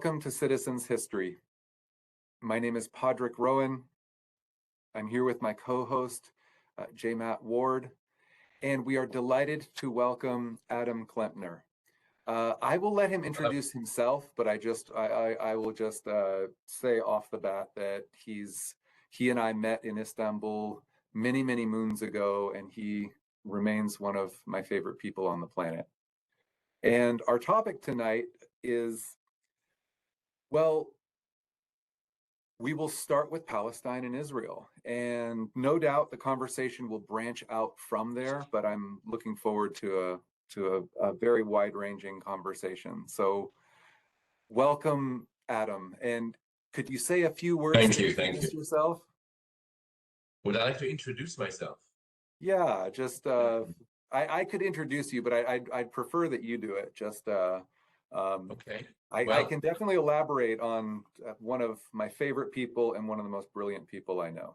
Welcome to Citizens History. My name is Padraig Rowan. I'm here with my co-host, J. Matt Ward, and we are delighted to welcome Adam Klempner. I will let him introduce himself, but I will just say off the bat that he and I met in Istanbul many moons ago, and he remains one of my favorite people on the planet. And our topic tonight is, well, we will start with Palestine and Israel, and no doubt the conversation will branch out from there, but I'm looking forward to a very wide-ranging conversation. So welcome, Adam, and could you say a few words Thank to you. introduce yourself? Would I like to introduce myself? Yeah, just I could introduce you, but I'd prefer that you do it. Just Okay. I can definitely elaborate on one of my favorite people and one of the most brilliant people I know.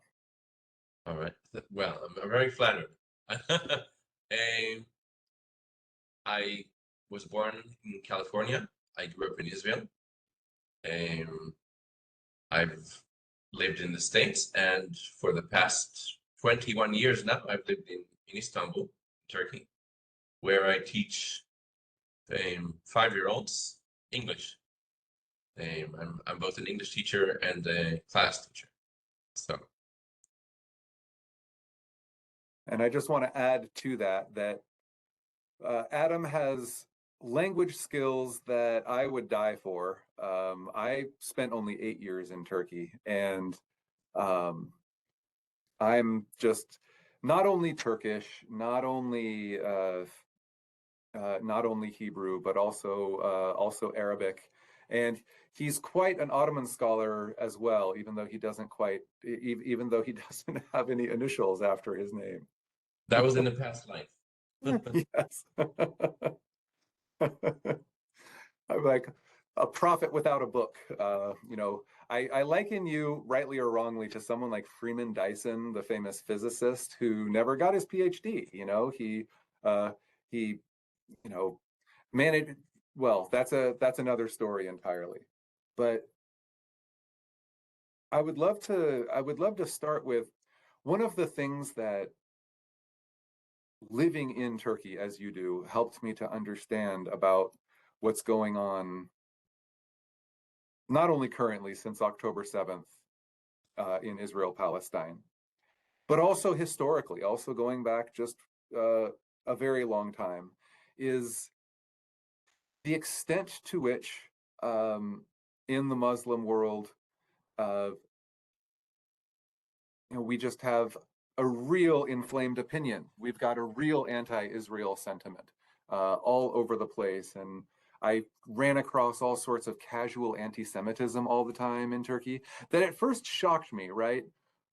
All right. Well, I'm very flattered. I was born in California. I grew up in Israel. I've lived in the States, and for the past 21 years now, I've lived in Istanbul, Turkey, where I teach 5-year-olds English. I'm both an English teacher and a class teacher. So. And I just want to add to that Adam has language skills that I would die for. I spent only 8 years in Turkey, and I'm just not only Turkish, not only Hebrew, but also Arabic. And he's quite an Ottoman scholar as well, even though he doesn't have any initials after his name. That was in the past life. Yes. I'm like a prophet without a book. I liken you, rightly or wrongly, to someone like Freeman Dyson, the famous physicist who never got his PhD. He managed. Well, that's another story entirely. But I would love to start with one of the things that living in Turkey as you do helped me to understand about what's going on, not only currently since October 7th in Israel, Palestine, but also historically, also going back just a very long time, is the extent to which in the Muslim world, we just have a real inflamed opinion. We've got a real anti-Israel sentiment all over the place. And I ran across all sorts of casual anti-Semitism all the time in Turkey that at first shocked me, right?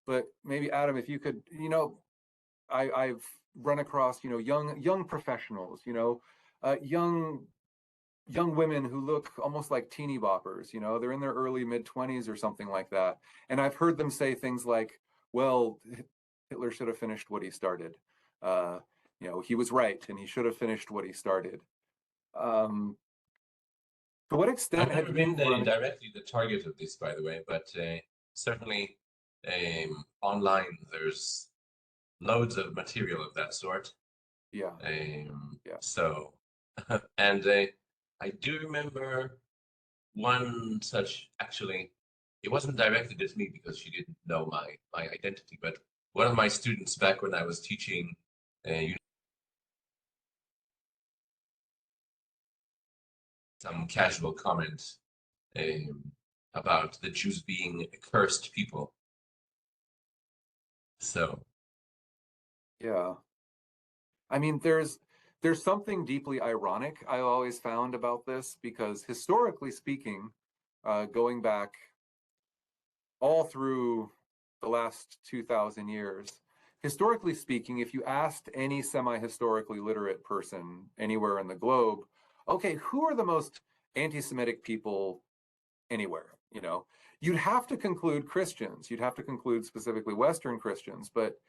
But maybe Adam, if you could, I've run across, young professionals, young women who look almost like teeny boppers, they're in their early mid-20s or something like that. And I've heard them say things like, well, Hitler should have finished what he started. He was right, and he should have finished what he started. To what extent I've never been directly the target of this, by the way, but certainly online there's loads of material of that sort. Yeah. Yeah. So, and I do remember one such, actually, it wasn't directed at me because she didn't know my identity, but one of my students back when I was teaching some casual comment about the Jews being a cursed people. So. Yeah. I mean, there's something deeply ironic I always found about this, because historically speaking, going back all through the last 2,000 years, historically speaking, if you asked any semi-historically literate person anywhere in the globe, okay, who are the most anti-Semitic people anywhere? You'd have to conclude Christians. You'd have to conclude specifically Western Christians, but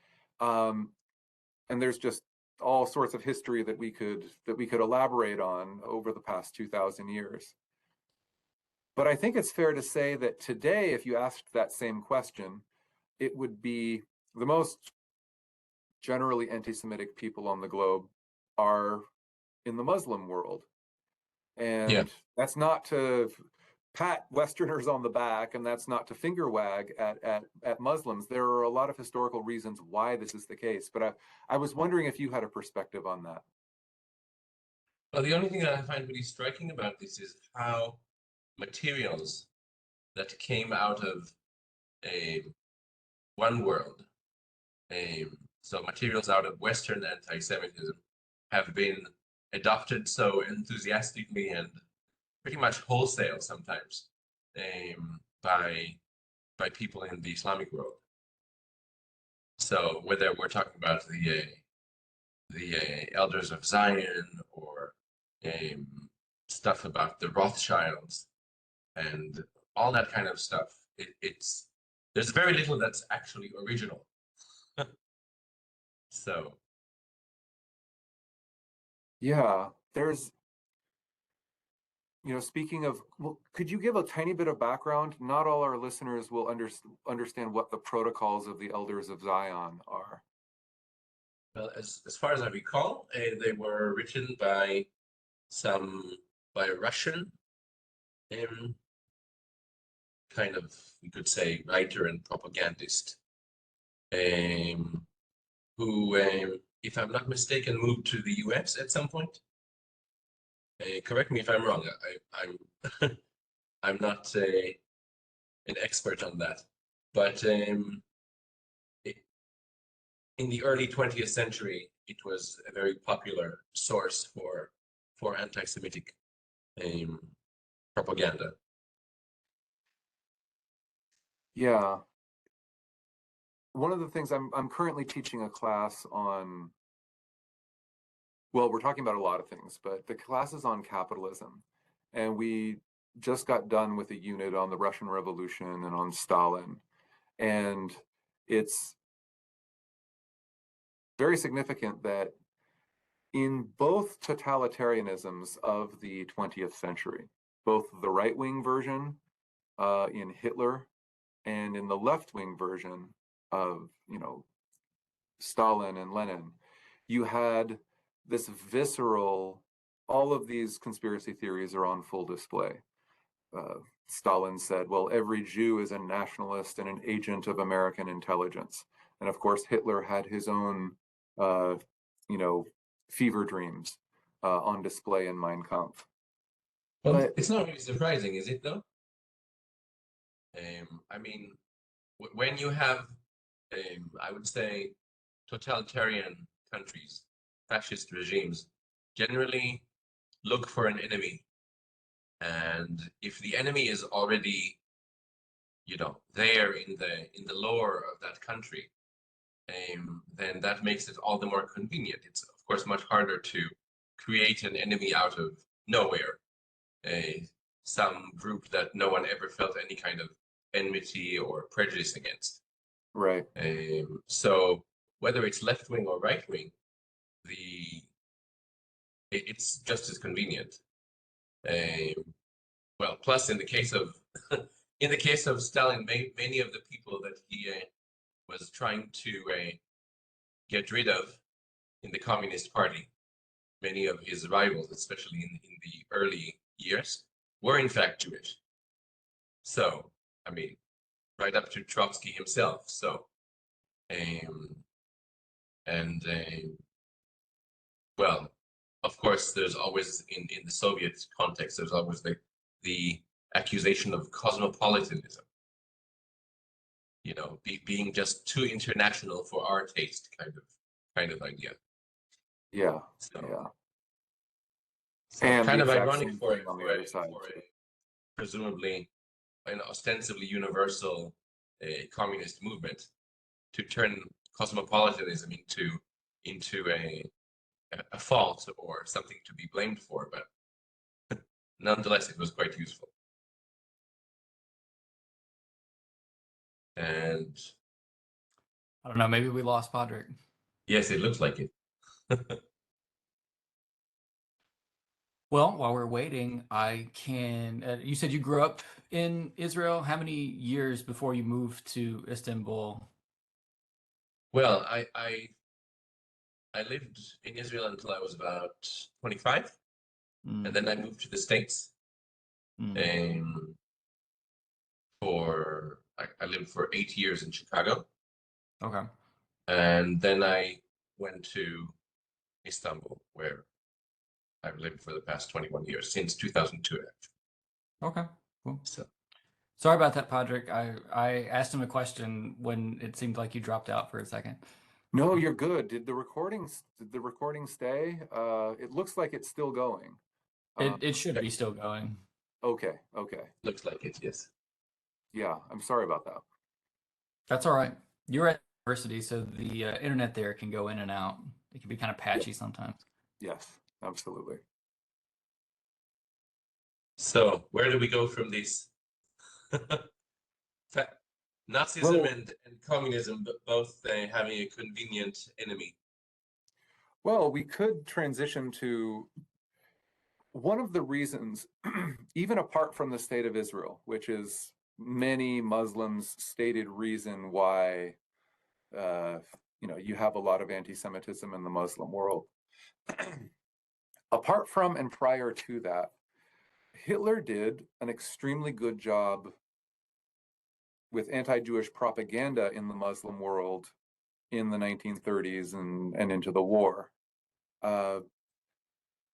and there's just all sorts of history that we could elaborate on over the past 2,000 years. But I think it's fair to say that today, if you asked that same question, it would be the most generally anti-Semitic people on the globe are in the Muslim world. Yeah. And that's not to pat Westerners on the back, and that's not to finger wag at Muslims. There are a lot of historical reasons why this is the case, but I was wondering if you had a perspective on that. Well, the only thing that I find really striking about this is how materials that came out of a one world, so materials out of Western anti-Semitism, have been adopted so enthusiastically and pretty much wholesale sometimes by people in the Islamic world. So whether we're talking about the Elders of Zion or um, stuff about the Rothschilds and all that kind of stuff, it's there's very little that's actually original. So Yeah, there's, speaking of, well, could you give a tiny bit of background? Not all our listeners will understand what the protocols of the Elders of Zion are. well, as far as I recall, they were written by a Russian um, kind of, we could say, writer and propagandist, um, who, if I'm not mistaken, moved to the US at some point. Correct me if I'm wrong. I'm I'm not an expert on that, but in the early 20th century, it was a very popular source for anti-Semitic um, propaganda. Yeah. One of the things I'm currently teaching a class on, well, we're talking about a lot of things, but the class is on capitalism. And we just got done with a unit on the Russian Revolution and on Stalin. And it's very significant that in both totalitarianisms of the 20th century, both the right-wing version in Hitler and in the left-wing version of, Stalin and Lenin, you had this visceral, all of these conspiracy theories are on full display. Stalin said, well, every Jew is a nationalist and an agent of American intelligence. And of course, Hitler had his own, uh, you know, fever dreams on display in Mein Kampf. Well, But it's not really surprising, is it though? I mean, when you have, I would say, totalitarian countries, fascist regimes, generally look for an enemy. And if the enemy is already, there in the lore of that country, then that makes it all the more convenient. It's of course much harder to create an enemy out of nowhere, some group that no one ever felt any kind of enmity or prejudice against. right, So whether it's left wing or right wing, the it's just as convenient. Well, plus in the case of in the case of Stalin, many of the people that he was trying to get rid of in the Communist Party, many of his rivals, especially in the early years, were in fact Jewish. So, I mean, right up to Trotsky himself. So, um, and well, of course, there's always in the Soviet context, there's always the accusation of cosmopolitanism. Being just too international for our taste, kind of idea. yeah, So, yeah. so And the kind of exact ironic same for thing on the other side, a too. presumably an ostensibly universal communist movement to turn cosmopolitanism into a fault or something to be blamed for, but nonetheless, it was quite useful. And I don't know. Maybe we lost Podrick. yes, it looks like it. Well, while we're waiting, I can. You said you grew up in Israel. How many years before you moved to Istanbul? Well, I lived in Israel until I was about 25, and Mm, then I moved to the States. mm, Um, I lived for 8 years in Chicago, okay. and then I went to Istanbul, where I've lived for the past 21 years, since 2002, actually. Okay. Cool. So, Sorry about that, Patrick. I asked him a question when it seemed like you dropped out for a second. No, you're good. Did the recording stay? It looks like it's still going. It should okay, be still going. Okay, okay. looks like it, yes. Yeah, I'm sorry about that. That's all right. You're at university, so the internet there can go in and out. It can be kind of Yeah. patchy sometimes. Yes, absolutely. So, where do we go from this? Fa- Nazism Well, and communism, both having a convenient enemy. well, we could transition to one of the reasons, even apart from the state of Israel, which is many Muslims' stated reason why uh, you have a lot of anti-Semitism in the Muslim world. Apart from and prior to that, Hitler did an extremely good job with anti-Jewish propaganda in the Muslim world in the 1930s and into the war. Uh,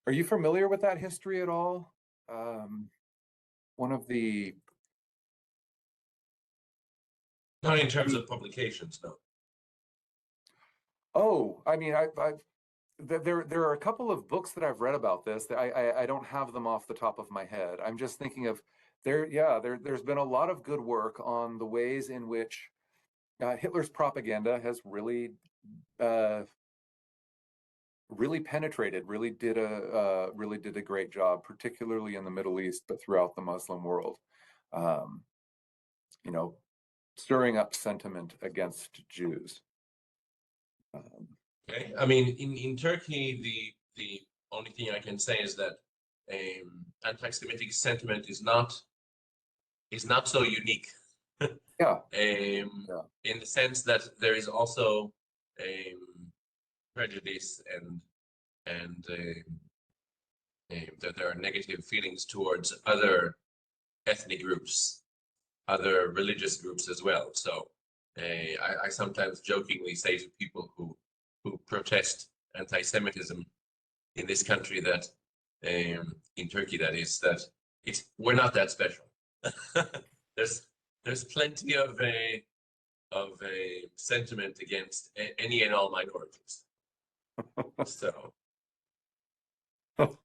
are you familiar with that history at all? One of the, Not in I terms mean, of publications, no. oh, I mean, there are a couple of books that I've read about this. That I don't have them off the top of my head. I'm just thinking of there's been a lot of good work on the ways in which Hitler's propaganda has uh, really penetrated, really did a great job, particularly in the Middle East, but throughout the Muslim world. Um, you know, stirring up sentiment against Jews. Um, Okay. I mean, in Turkey, the only thing I can say is that anti-Semitic sentiment is not so unique. yeah, yeah, In the sense that there is also prejudice and that there are negative feelings towards other ethnic groups, other religious groups as well. So I sometimes jokingly say to people who protest anti-Semitism in this country that in Turkey that is that we're not that special. there's there's plenty of a sentiment against any and all minorities. So, all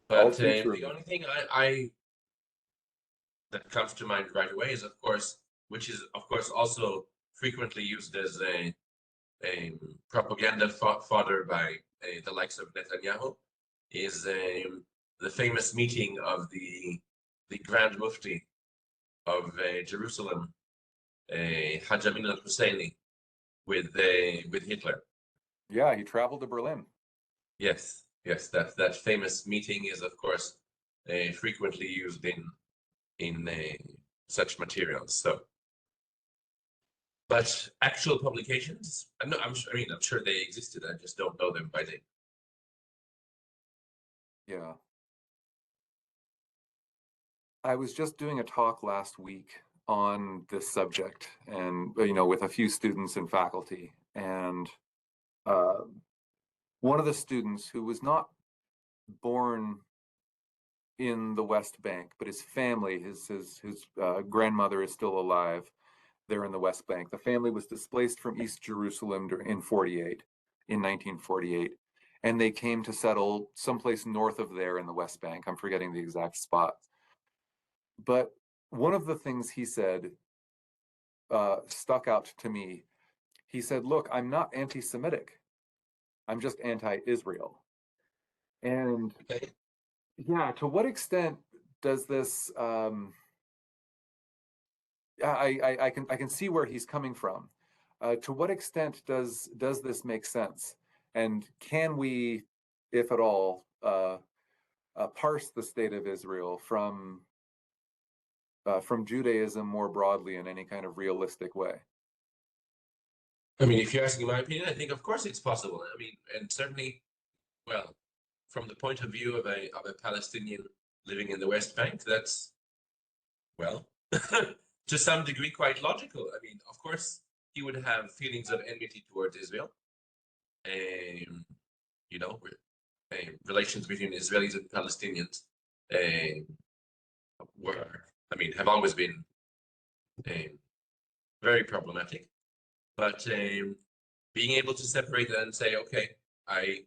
but too true. the only thing I that comes to mind right away is, of course, which is of course also frequently used as a propaganda fodder by the likes of Netanyahu, is the famous meeting of the Grand Mufti of Jerusalem, Hajj Amin al-Husseini, with Hitler. Yeah, he traveled to Berlin. Yes, yes, that famous meeting is, of course, frequently used in such materials. So, but actual publications, I'm sure they existed. I just don't know them by name. Yeah. I was just doing a talk last week on this subject and, with a few students and faculty. And uh, one of the students who was not born in the West Bank, but his family, his grandmother is still alive there in the West Bank. The family was displaced from East Jerusalem in 1948, and they came to settle someplace north of there in the West Bank. I'm forgetting the exact spot. But one of the things he said stuck out to me. He said, "Look, I'm not anti-Semitic. I'm just anti-Israel." And Okay. yeah, to what extent does this? I can see where he's coming from. To what extent does this make sense? And can we, if at all, parse the state of Israel from Judaism more broadly in any kind of realistic way? I mean, if you're asking my opinion, I think of course it's possible. I mean, and certainly, well, from the point of view of a Palestinian living in the West Bank, that's, well, to some degree quite logical. I mean, of course, he would have feelings of enmity towards Israel. You know, relations between Israelis and Palestinians have always been very problematic. But being able to separate that and say, okay, I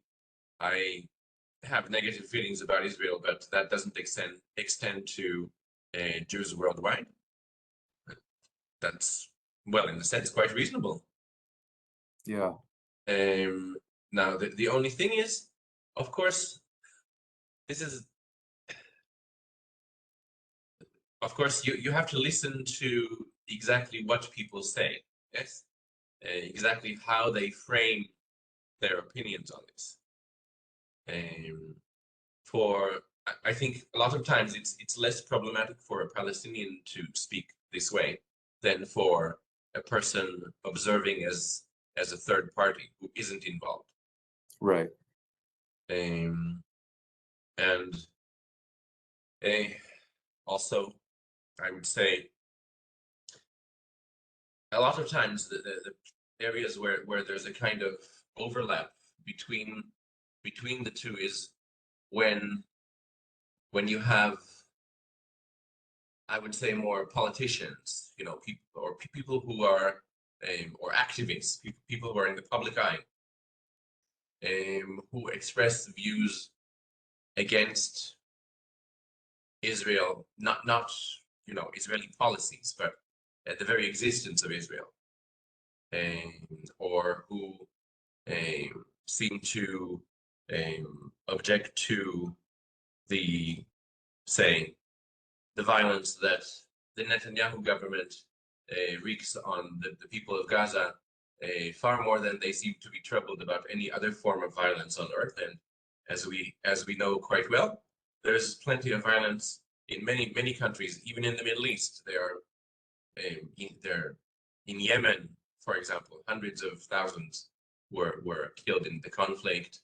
have negative feelings about Israel, but that doesn't extend to Jews worldwide. That's, well, in a sense, quite reasonable. Yeah. Now, the only thing is, of course, of course, you have to listen to exactly what people say, yes? Exactly how they frame their opinions on this. I think a lot of times it's less problematic for a Palestinian to speak this way than for a person observing as a third party who isn't involved. Right. And also, I would say a lot of times the areas where there's a kind of overlap between the two is when you have, I would say, more politicians, you know, people who are or activists, people who are in the public eye, who express views against Israel, not you know, Israeli policies, but the very existence of Israel, or who seem to object to the violence that the Netanyahu government wreaks on the people of Gaza, far more than they seem to be troubled about any other form of violence on earth. And as we know quite well, there's plenty of violence in many countries, even in the Middle East. In Yemen, for example, hundreds of thousands were killed in the conflict.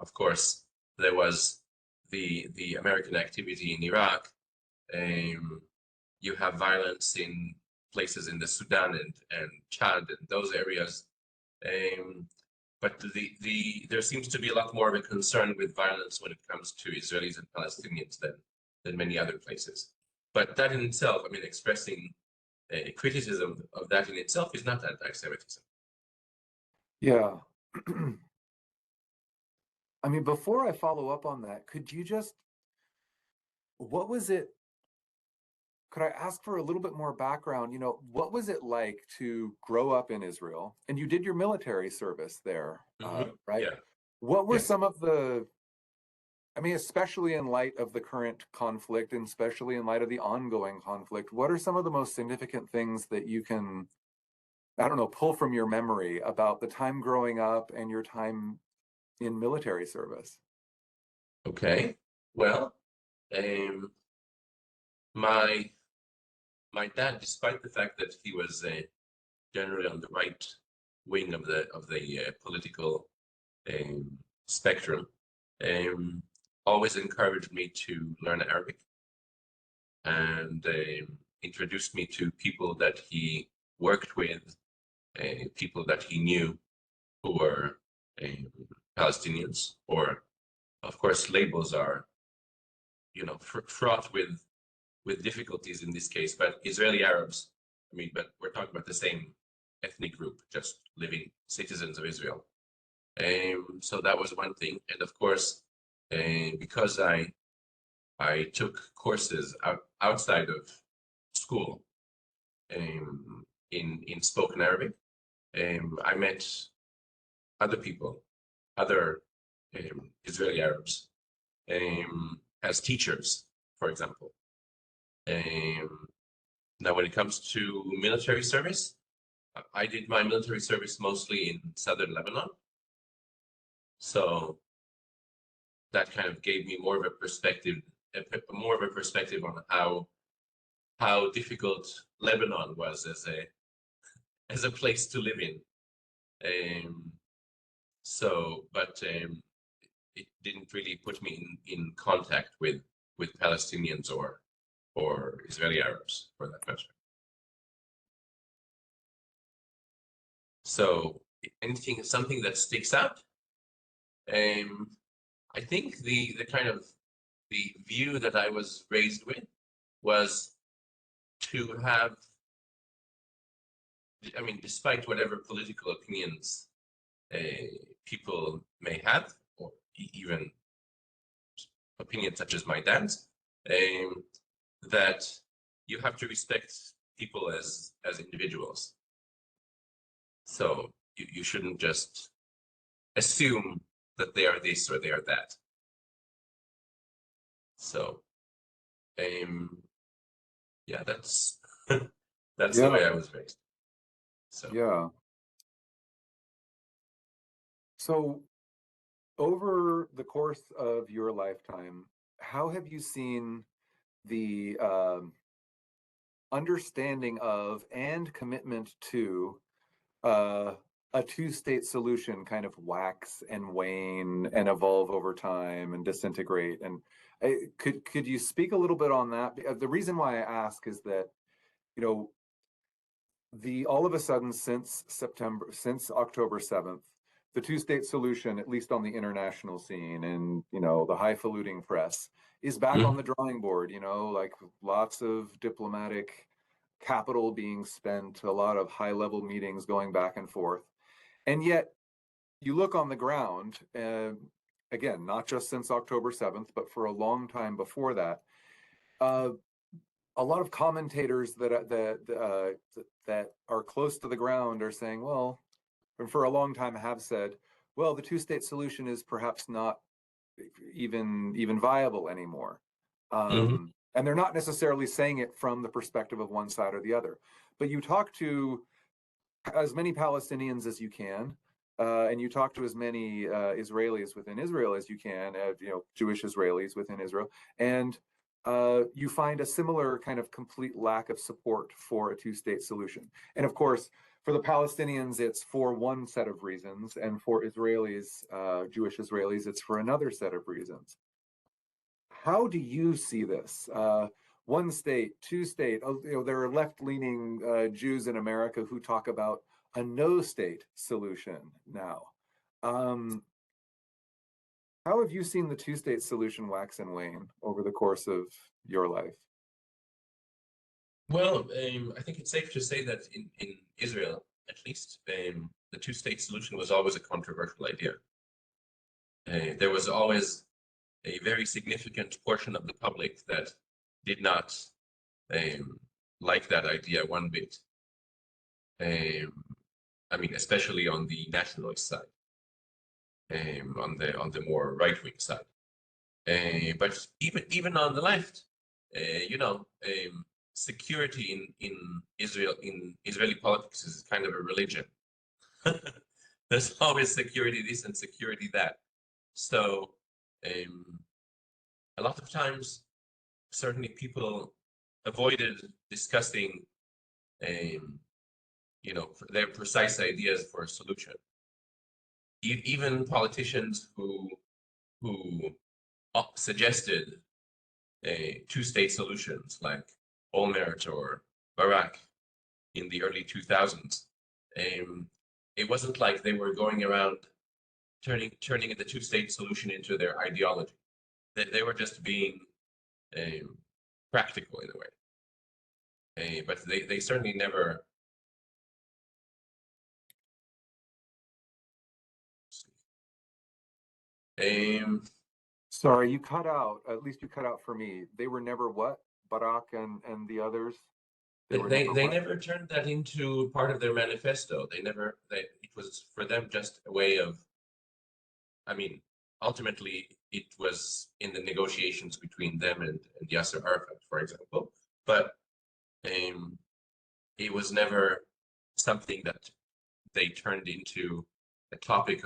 Of course, there was the American activity in Iraq. You have violence in places in the Sudan and Chad and those areas. But there seems to be a lot more of a concern with violence when it comes to Israelis and Palestinians than many other places. But that in itself, I mean, expressing criticism of that in itself is not anti-Semitism. Yeah. I mean, before I follow up on that, what was it? Could I ask for a little bit more background? You know, what was it like to grow up in Israel? And you did your military service there, right? Yeah. What were Yes. some of I mean, especially in light of the current conflict and especially in light of the ongoing conflict, what are some of the most significant things that you can, I don't know, pull from your memory about the time growing up and your time in military service? Okay. Well, my dad, despite the fact that he was generally on the right wing of the political spectrum, always encouraged me to learn Arabic and introduced me to people that he worked with, people that he knew who were Palestinians, or of course labels are, you know, fraught with difficulties in this case, but Israeli Arabs, I mean, but we're talking about the same ethnic group, just living citizens of Israel. So that was one thing. And of course, because I took courses outside of school in spoken Arabic, I met other people, other Israeli Arabs, as teachers, for example. Now, when it comes to military service, I did my military service mostly in southern Lebanon. So that kind of gave me more of a perspective, on how difficult Lebanon was as a place to live in. It didn't really put me in contact with Palestinians or Israeli Arabs for that matter. So something that sticks out. I think the kind of the view that I was raised with was to have, I mean, despite whatever political opinions people may have, or even opinions such as my dad's, that you have to respect people as individuals. So you shouldn't just assume that they are this or they are that. So, yeah, that's that's the way I was raised. So Yeah. So over the course of your lifetime, how have you seen the understanding of and commitment to a two-state solution kind of wax and wane and evolve over time and disintegrate? And could you speak a little bit on that? The reason why I ask is that, you know, all of a sudden since October 7th, the two-state solution, at least on the international scene and, you know, the highfalutin press, is back on the drawing board, you know, like lots of diplomatic capital being spent, a lot of high-level meetings going back and forth. And yet you look on the ground, again, not just since October 7th, but for a long time before that, a lot of commentators that are close to the ground are saying, well, and for a long time have said, well, the two-state solution is perhaps not even viable anymore. And they're not necessarily saying it from the perspective of one side or the other. But you talk to as many Palestinians as you can, and you talk to as many Israelis within Israel as you can, you know, Jewish Israelis within Israel, and you find a similar kind of complete lack of support for a two-state solution. And of course, for the Palestinians, it's for one set of reasons, and for Israelis, Jewish Israelis, it's for another set of reasons. How do you see this? One state, two state, you know, there are left-leaning Jews in America who talk about a no-state solution now. How have you seen the two-state solution wax and wane over the course of your life? Well, I think it's safe to say that in Israel, at least, the two-state solution was always a controversial idea. There was always a very significant portion of the public that did not like that idea one bit. I mean, especially on the nationalist side, on the more right-wing side. But even on the left, you know, security in Israel, in Israeli politics, is kind of a religion. There's always security this and security that. So a lot of times, certainly people avoided discussing, you know, their precise ideas for a solution. Even politicians who suggested two-state solutions, like Olmert or Barak in the early 2000s, it wasn't like they were going around turning the two-state solution into their ideology. They were just being practical in a way. But they certainly never. Sorry, you cut out. At least you cut out for me. They were never what? Barak and the others? They never turned that into part of their manifesto. It was for them just a way of, I mean, ultimately it was in the negotiations between them and Yasser Arafat, for example, but it was never something that they turned into a topic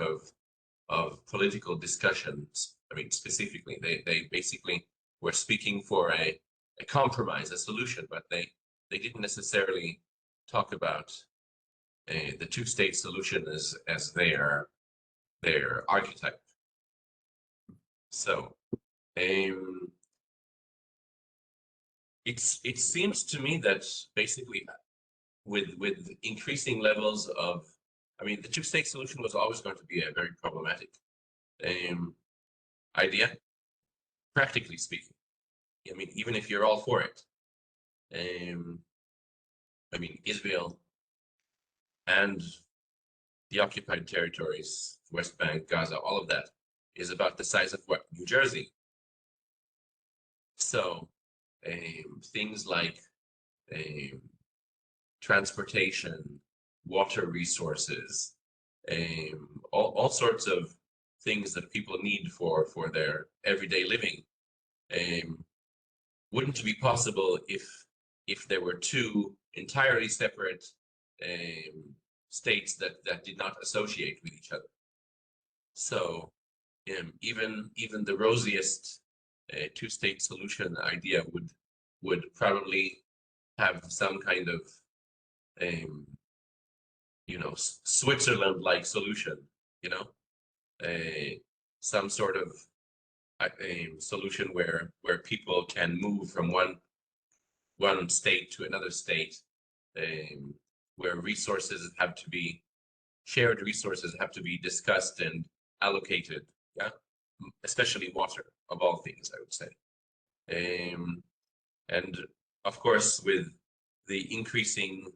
of political discussions I mean, specifically, they basically were speaking for a compromise, a solution, but they didn't necessarily talk about the two-state solution as their archetype. So it seems to me that basically with increasing levels of, I mean, the two-state solution was always going to be a very problematic idea, practically speaking. I mean, even if you're all for it, I mean, Israel and the occupied territories, West Bank, Gaza, all of that is about the size of what? New Jersey. So things like transportation, water resources, all sorts of things that people need for their everyday living wouldn't be possible if there were two entirely separate states that did not associate with each other. So even the rosiest two-state solution idea would probably have some kind of Switzerland-like solution, some sort of solution where people can move from one state to another state, where shared resources have to be discussed and allocated, especially water, of all things, I would say. And of course, with the increasing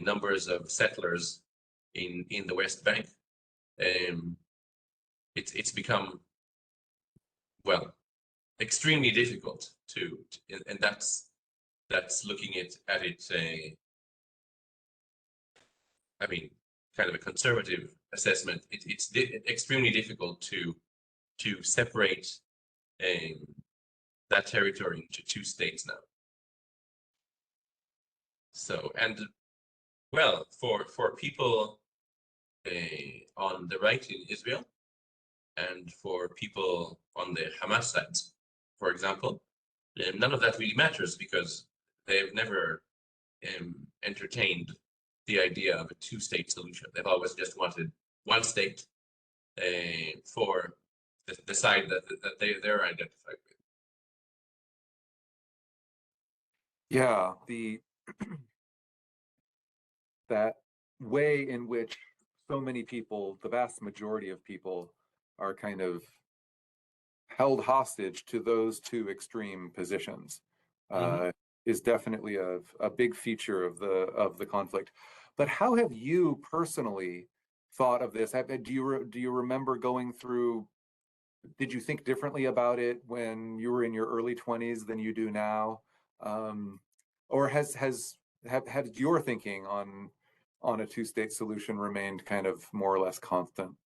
numbers of settlers in the West Bank, it's become, well, extremely difficult to and that's looking at it, I mean, kind of a conservative assessment. It's extremely difficult to separate that territory into two states now. So, and well, for people on the right in Israel and for people on the Hamas side, for example, none of that really matters because they've never entertained the idea of a two-state solution. They've always just wanted one state for the side that they're identified with. Yeah, that way in which so many people, the vast majority of people, are kind of held hostage to those two extreme positions is definitely a big feature of the conflict. But how have you personally thought of this? Do you remember going through? Did you think differently about it when you were in your early 20s than you do now, or has your thinking on a two-state solution remained kind of more or less constant?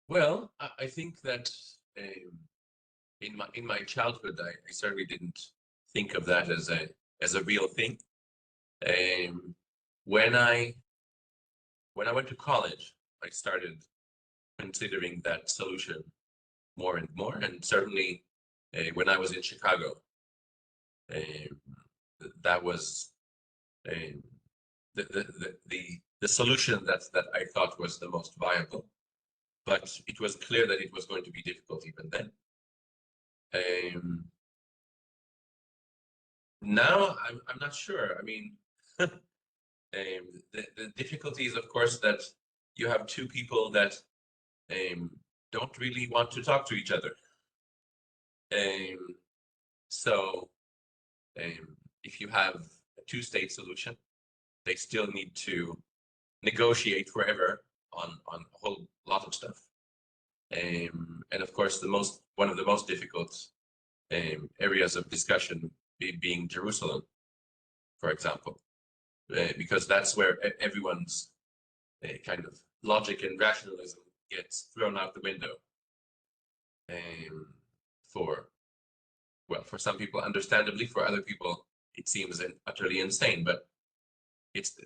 Well, I think that in my childhood, I certainly didn't think of that as a real thing. When I went to college, I started considering that solution more and more, and certainly when I was in Chicago, that was the solution that I thought was the most viable. But it was clear that it was going to be difficult even then. Now I'm not sure. I mean, the difficulty is, of course, that you have two people that don't really want to talk to each other. So if you have a two-state solution, they still need to negotiate forever on a whole lot of stuff. And of course, one of the most difficult areas of discussion being Jerusalem, for example, because that's where everyone's kind of logic and rationalism gets thrown out the window. For some people, understandably, for other people, it seems utterly insane, but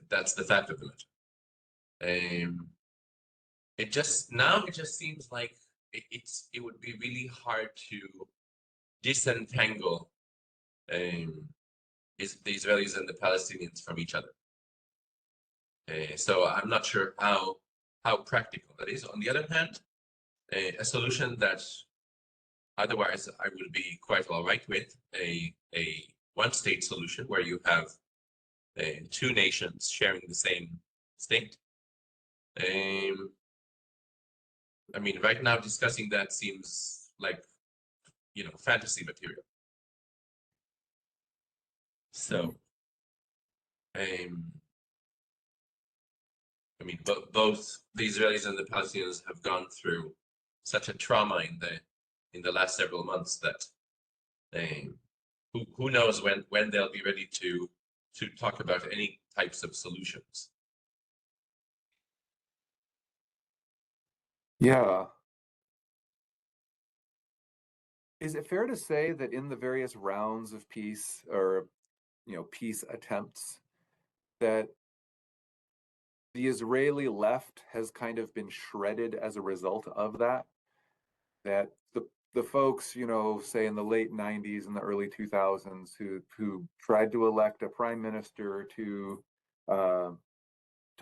that's the fact of the matter. It just seems like it would be really hard to disentangle the Israelis and the Palestinians from each other. So I'm not sure how practical that is. On the other hand, a solution that otherwise I would be quite all right with, a one-state solution where you have two nations sharing the same state. I mean, right now discussing that seems like, fantasy material. So, I mean, both the Israelis and the Palestinians have gone through such a trauma in the last several months that who knows when they'll be ready to talk about any types of solutions. Yeah. Is it fair to say that in the various rounds of peace or, peace attempts, that the Israeli left has kind of been shredded as a result of that? That the folks, say in the late 90s and the early 2000s who tried to elect a prime minister to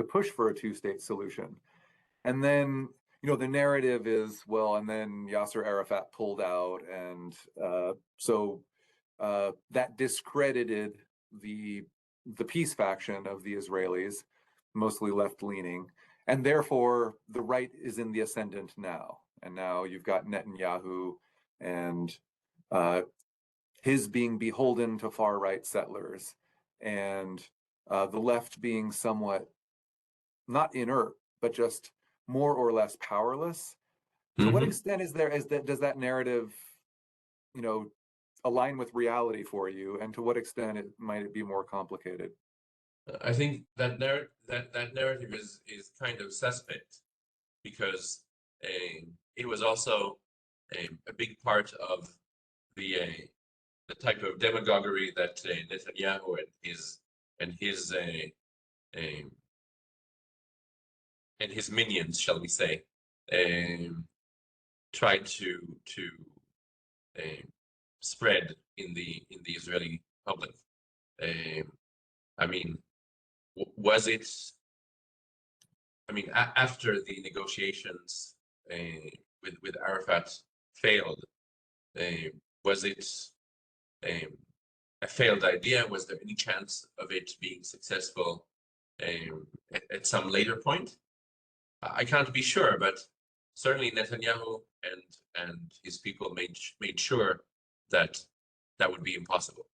push for a two-state solution. And then, the narrative is, well, and then Yasser Arafat pulled out, and so that discredited the peace faction of the Israelis, mostly left-leaning, and therefore the right is in the ascendant now. And now you've got Netanyahu and his being beholden to far-right settlers, and the left being somewhat not inert, but just more or less powerless. To what extent does that narrative, align with reality for you, and to what extent might it be more complicated? I think that narrative is kind of suspect because it was also a big part of the type of demagoguery that Netanyahu and his minions, shall we say, tried to spread in the Israeli public. I mean, was it? I mean, after the negotiations with Arafat failed, was it a failed idea? Was there any chance of it being successful at some later point? I can't be sure, but certainly Netanyahu and his people made sure that that would be impossible.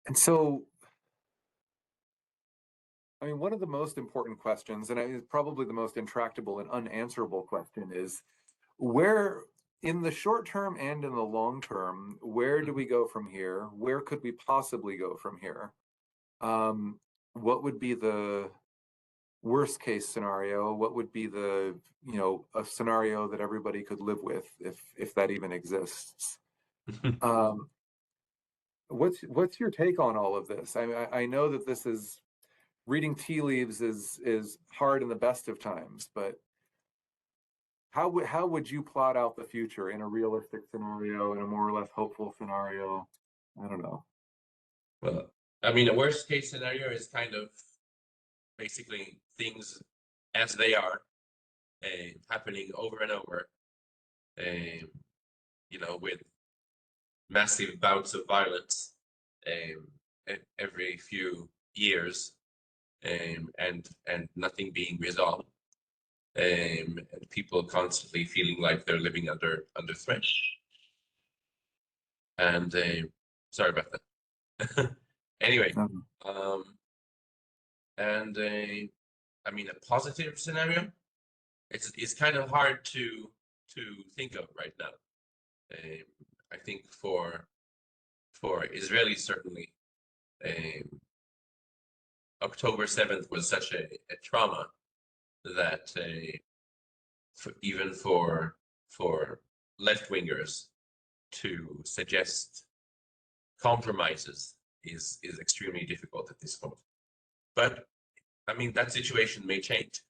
And so, I mean, one of the most important questions, and probably the most intractable and unanswerable question, is where, in the short term and in the long term, where do we go from here? Where could we possibly go from here? What would be the worst case scenario? What would be the, a scenario that everybody could live with, if that even exists? What's your take on all of this? I know that this is reading tea leaves is hard in the best of times, but how would you plot out the future in a realistic scenario, in a more or less hopeful scenario? I don't know. Well, I mean, a worst case scenario is kind of basically things as they are, happening over and over, with massive bouts of violence every few years, and nothing being resolved, and people constantly feeling like they're living under threat. And sorry about that. Anyway, and I mean, a positive scenario, it's kind of hard to think of right now. I think for Israelis, certainly, October 7th was such a trauma that even for left-wingers to suggest compromises is extremely difficult at this point. But I mean, that situation may change.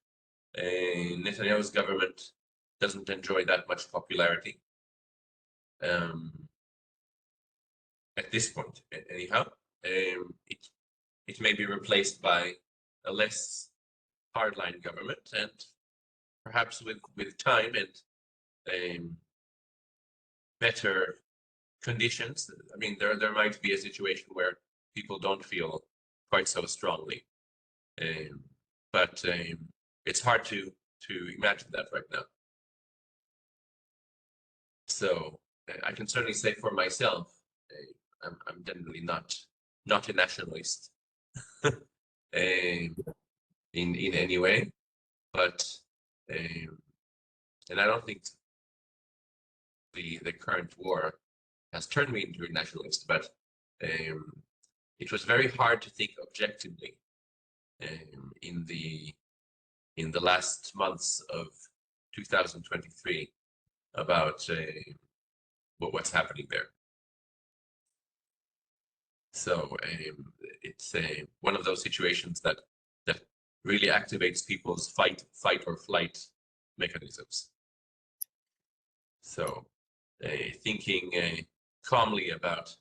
Netanyahu's government doesn't enjoy that much popularity at this point, anyhow. It may be replaced by a less hardline government, and perhaps with time and better conditions. I mean, there might be a situation where people don't feel quite so strongly, but it's hard to imagine that right now. So I can certainly say for myself, I'm definitely not a nationalist in any way, but and I don't think the current war has turned me into a nationalist, but it was very hard to think objectively in the last months of 2023 about what's happening there. So it's one of those situations that really activates people's fight or flight mechanisms. So thinking calmly about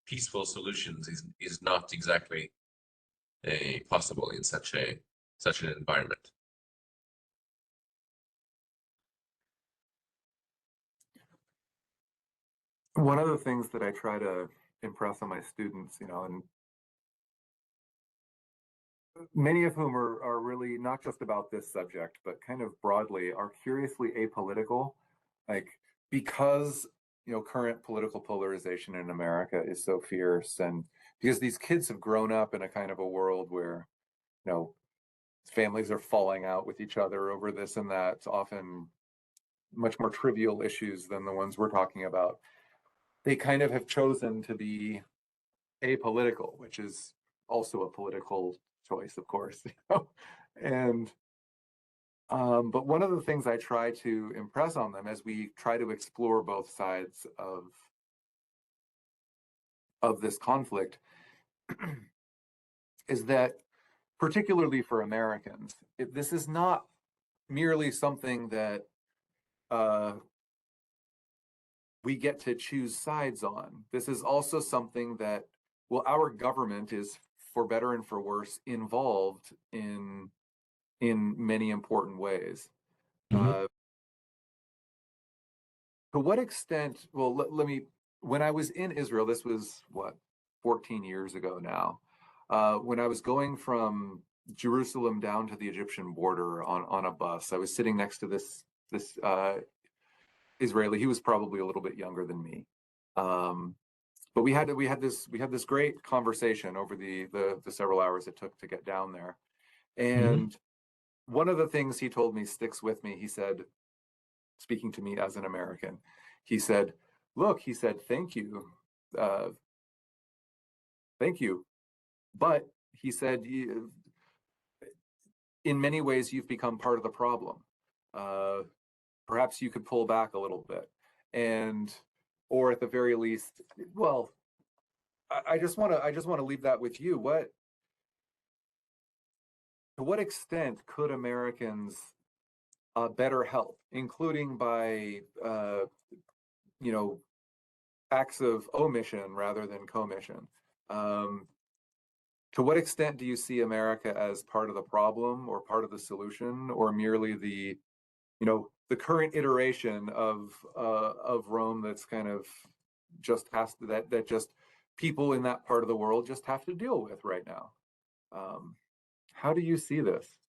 peaceful solutions is not exactly possible in such an environment. One of the things that I try to impress on my students, and many of whom are really not just about this subject, but kind of broadly, are curiously apolitical. Like, because current political polarization in America is so fierce, and because these kids have grown up in a kind of a world where families are falling out with each other over this and that, it's often much more trivial issues than the ones we're talking about. They kind of have chosen to be apolitical, which is also a political choice, of course. And but one of the things I try to impress on them as we try to explore both sides of this conflict is that, particularly for Americans, this is not merely something that we get to choose sides on. This is also something that, well, our government is, for better and for worse, involved in many important ways. Mhm. To what extent, well, let me, when I was in Israel, this was what, 14 years ago now, when I was going from Jerusalem down to the Egyptian border on a bus, I was sitting next to this Israeli. He was probably a little bit younger than me. But we had this great conversation over the several hours it took to get down there. And one of the things he told me sticks with me. He said, speaking to me as an American, he said, "Look," he said, "thank you, thank you." But he said, in many ways, you've become part of the problem. Perhaps you could pull back a little bit, or at the very least, well, I just want to leave that with you. To what extent could Americans better help, including by acts of omission rather than commission? To what extent do you see America as part of the problem or part of the solution, or merely the current iteration of Rome that's kind of just has to, that just people in that part of the world just have to deal with right now? How do you see this?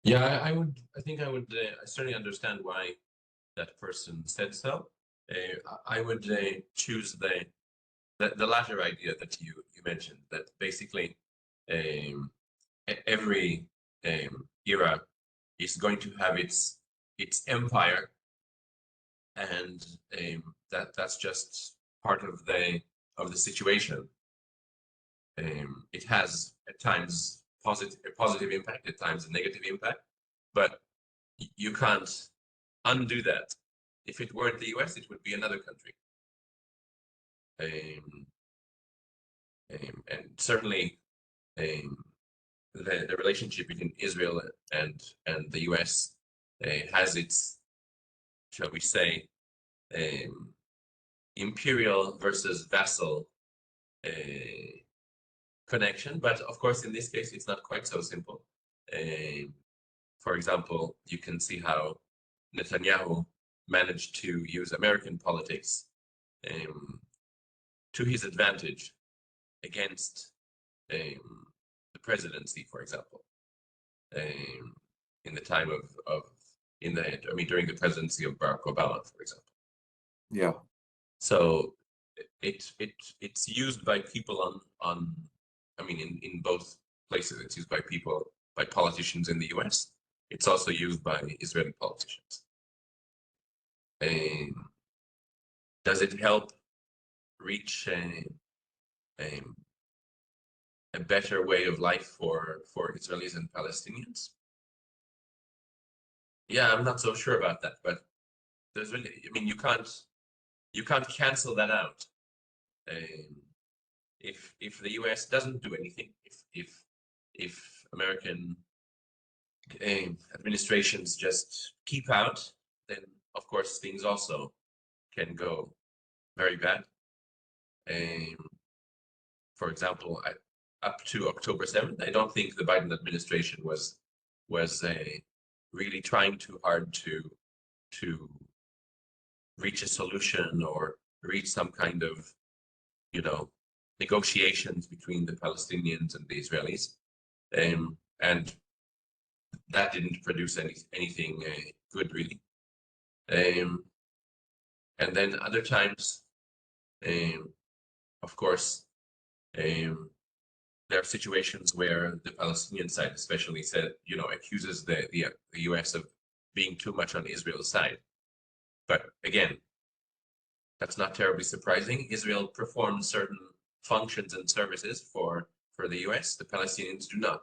Yeah, I think I would. I certainly understand why that person said so. I would choose the latter idea that you mentioned. That basically, every era is going to have its empire, and that's just part of the situation. It has at times a positive impact, at times a negative impact, but you can't undo that. If it weren't the US, it would be another country. And certainly the relationship between Israel and the US has its, shall we say, imperial versus vassal connection. But of course, in this case, it's not quite so simple. For example, you can see how Netanyahu managed to use American politics to his advantage against the presidency, for example, in the time during the presidency of Barack Obama, for example. Yeah. So it's used by people in both places. It's used by politicians in the US. It's also used by Israeli politicians. Does it help reach a better way of life for Israelis and Palestinians? Yeah, I'm not so sure about that, but there's really, you can't cancel that out. If the US doesn't do anything, if American administrations just keep out, then of course things also can go very bad. For example, up to October 7th, I don't think the Biden administration was really trying too hard to reach a solution or reach some kind of, negotiations between the Palestinians and the Israelis, and that didn't produce anything good, really. And then other times, of course, there are situations where the Palestinian side, especially, accuses the U.S. of being too much on Israel's side. But again, that's not terribly surprising. Israel performs certain functions and services for the U.S. The Palestinians do not.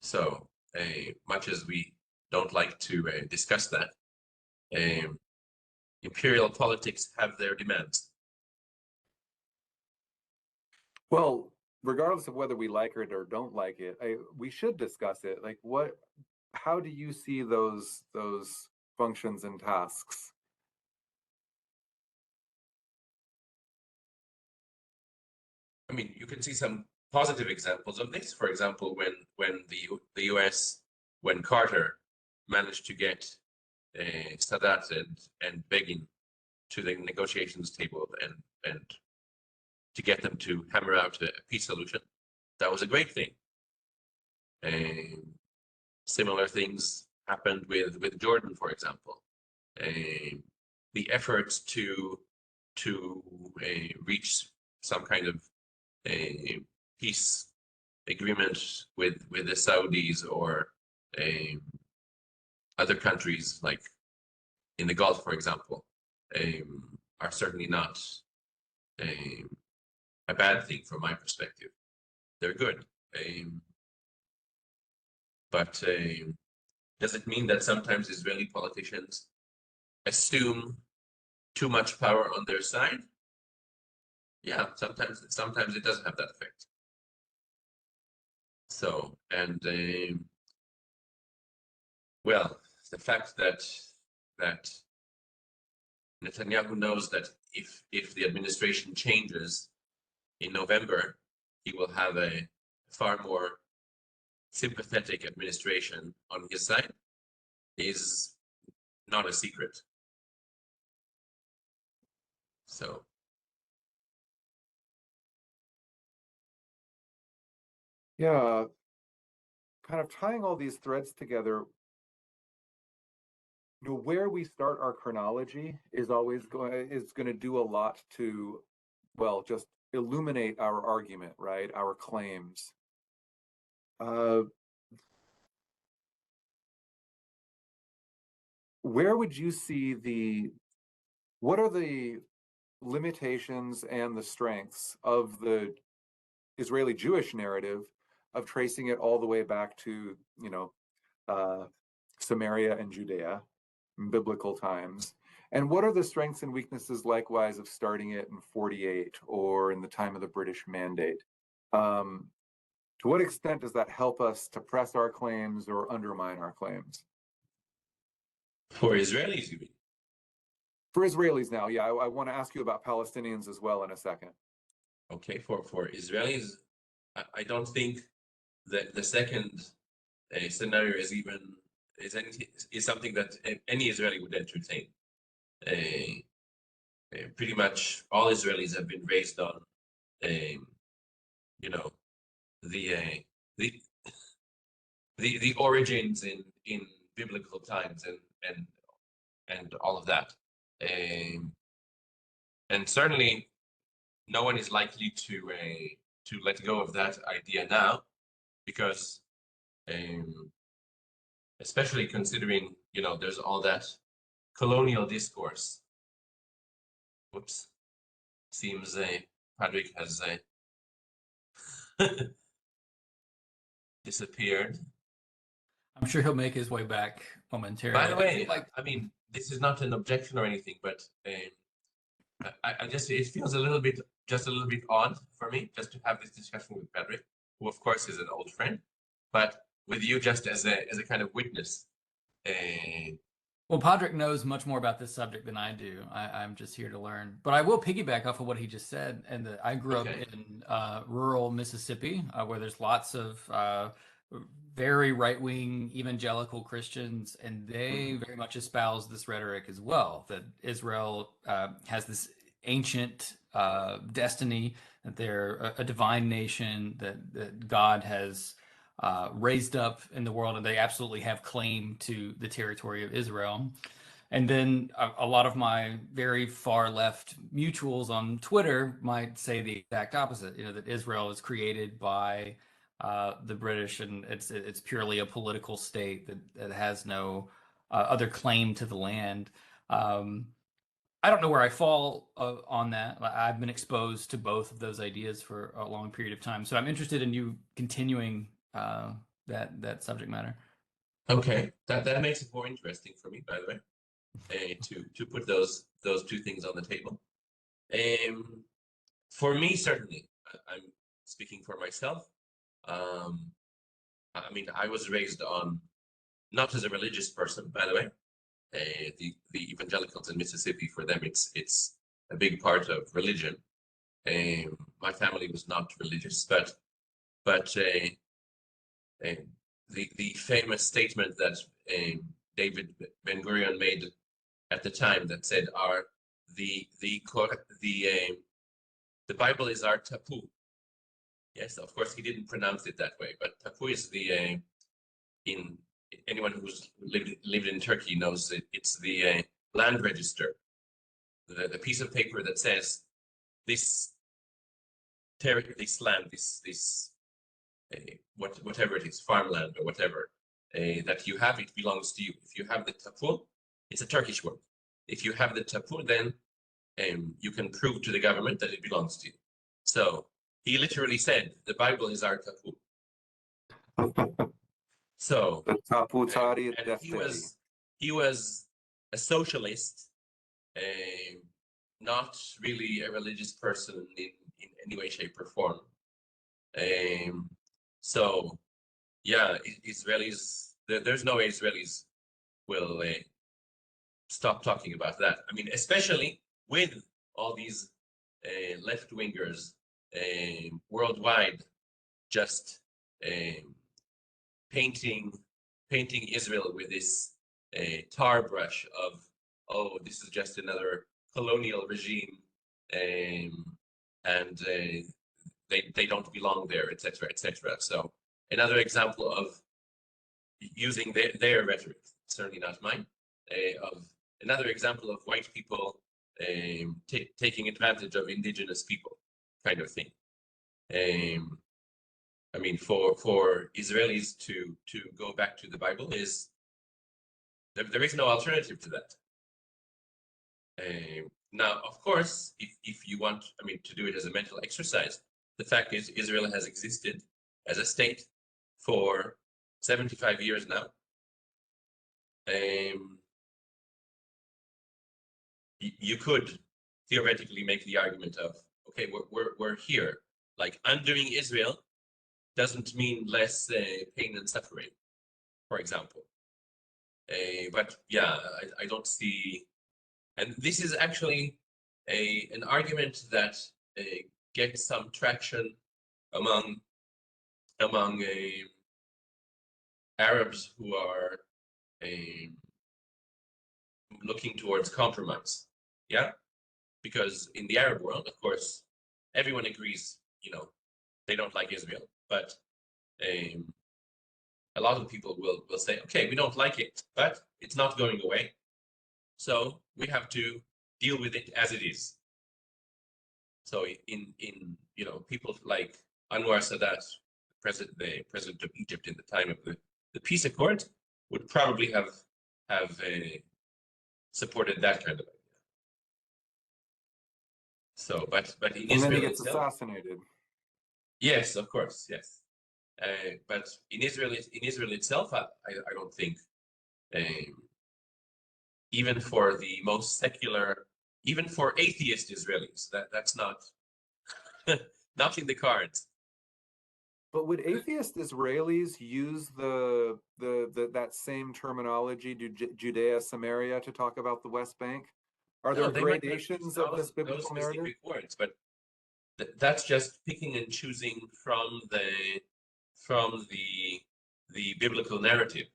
So, much as we don't like to discuss that, imperial politics have their demands. Well, regardless of whether we like it or don't like it, we should discuss it. Like, how do you see those functions and tasks? You can see some positive examples of this. For example, when the U.S., when Carter managed to get Sadat and Begin to the negotiations table and to get them to hammer out a peace solution, that was a great thing. Similar things happened with Jordan, for example. The efforts to reach some kind of a peace agreement with the Saudis or other countries like in the Gulf, for example, are certainly not a bad thing from my perspective. They're good. But does it mean that sometimes Israeli politicians assume too much power on their side? Yeah, sometimes it does have that effect. So, and well, the fact that Netanyahu knows that if the administration changes in November, he will have a far more sympathetic administration on his side is not a secret. So. Yeah, kind of tying all these threads together, where we start our chronology is going to do a lot to, well, just illuminate our argument, right? Our claims. Where would you see what are the limitations and the strengths of the Israeli Jewish narrative of tracing it all the way back to, Samaria and Judea, in biblical times? And what are the strengths and weaknesses likewise of starting it in 48 or in the time of the British Mandate? To what extent does that help us to press our claims or undermine our claims? For Israelis, you mean? For Israelis now, yeah, I want to ask you about Palestinians as well in a second. Okay, for Israelis, I don't think that the second scenario is something that any Israeli would entertain. Pretty much all Israelis have been raised on, you know, the the the origins in biblical times and all of that, and certainly no one is likely to let go of that idea now, because especially considering, there's all that colonial discourse. Whoops, seems Patrick has disappeared. I'm sure he'll make his way back momentarily. By the I way, feel like I mean, this is not an objection or anything, but I just, it feels just a little bit odd for me just to have this discussion with Patrick, who of course is an old friend, but with you just as a kind of witness. well, Podrick knows much more about this subject than I do. I'm just here to learn. But I will piggyback off of what he just said. And that I grew up Okay. in rural Mississippi, where there's lots of very right-wing evangelical Christians, and they very much espouse this rhetoric as well, that Israel has this ancient destiny, that they're a divine nation, that God has raised up in the world, and they absolutely have claim to the territory of Israel. And then a lot of my very far left mutuals on Twitter might say the exact opposite, that Israel is created by the British, and it's purely a political state that has no other claim to the land. I don't know where I fall on that. I've been exposed to both of those ideas for a long period of time, so I'm interested in you continuing that subject matter. Okay, that makes it more interesting for me, by the way, to put those two things on the table. For me, certainly, I'm speaking for myself. I mean, I was raised on, not as a religious person, by the way. The evangelicals in Mississippi, for them, it's a big part of religion. My family was not religious, but the famous statement that David Ben Gurion made at the time, that said, the Bible is our tapu. Yes, of course he didn't pronounce it that way, but tapu is in anyone who's lived in Turkey knows it's the land register, the piece of paper that says this territory, this land, this whatever it is, farmland or whatever, that you have, it belongs to you. If you have the tapu, it's a Turkish word. If you have the tapu, then you can prove to the government that it belongs to you. So he literally said, the Bible is our tapu. So The tapu tari and defteri. he was a socialist, not really a religious person in any way, shape, or form. So yeah, Israelis, there's no way Israelis will stop talking about that. I mean, especially with all these left-wingers worldwide just painting Israel with this tar brush of, oh, this is just another colonial regime, and they don't belong there, etc., etc. So another example of using their rhetoric, certainly not mine, of another example of white people taking advantage of indigenous people, kind of thing. I mean, for Israelis to go back to the Bible is there is no alternative to that. Now, of course, if you want, I mean, to do it as a mental exercise, the fact is Israel has existed as a state for 75 years now. You could theoretically make the argument of, okay, we're here, like undoing Israel doesn't mean less pain and suffering, for example. But yeah, I don't see, and this is actually an argument that gets some traction among Arabs who are looking towards compromise. Yeah, because in the Arab world, of course, everyone agrees, they don't like Israel, but a lot of people will say, okay, we don't like it, but it's not going away, so we have to deal with it as it is. So in people like Anwar Sadat, the president of Egypt in the time of the peace accord, would probably have supported that kind of idea. So, but in And Israel then he gets itself, assassinated. yes, of course, yes. But in Israel itself, I don't think, even for the most secular, even for atheist Israelis, that's not not in the cards. But would atheist Israelis use that same terminology, Judea, Samaria, to talk about the West Bank? Are there No, they might not gradations use of this those biblical narrative? specific words, but that's just picking and choosing from the biblical narrative.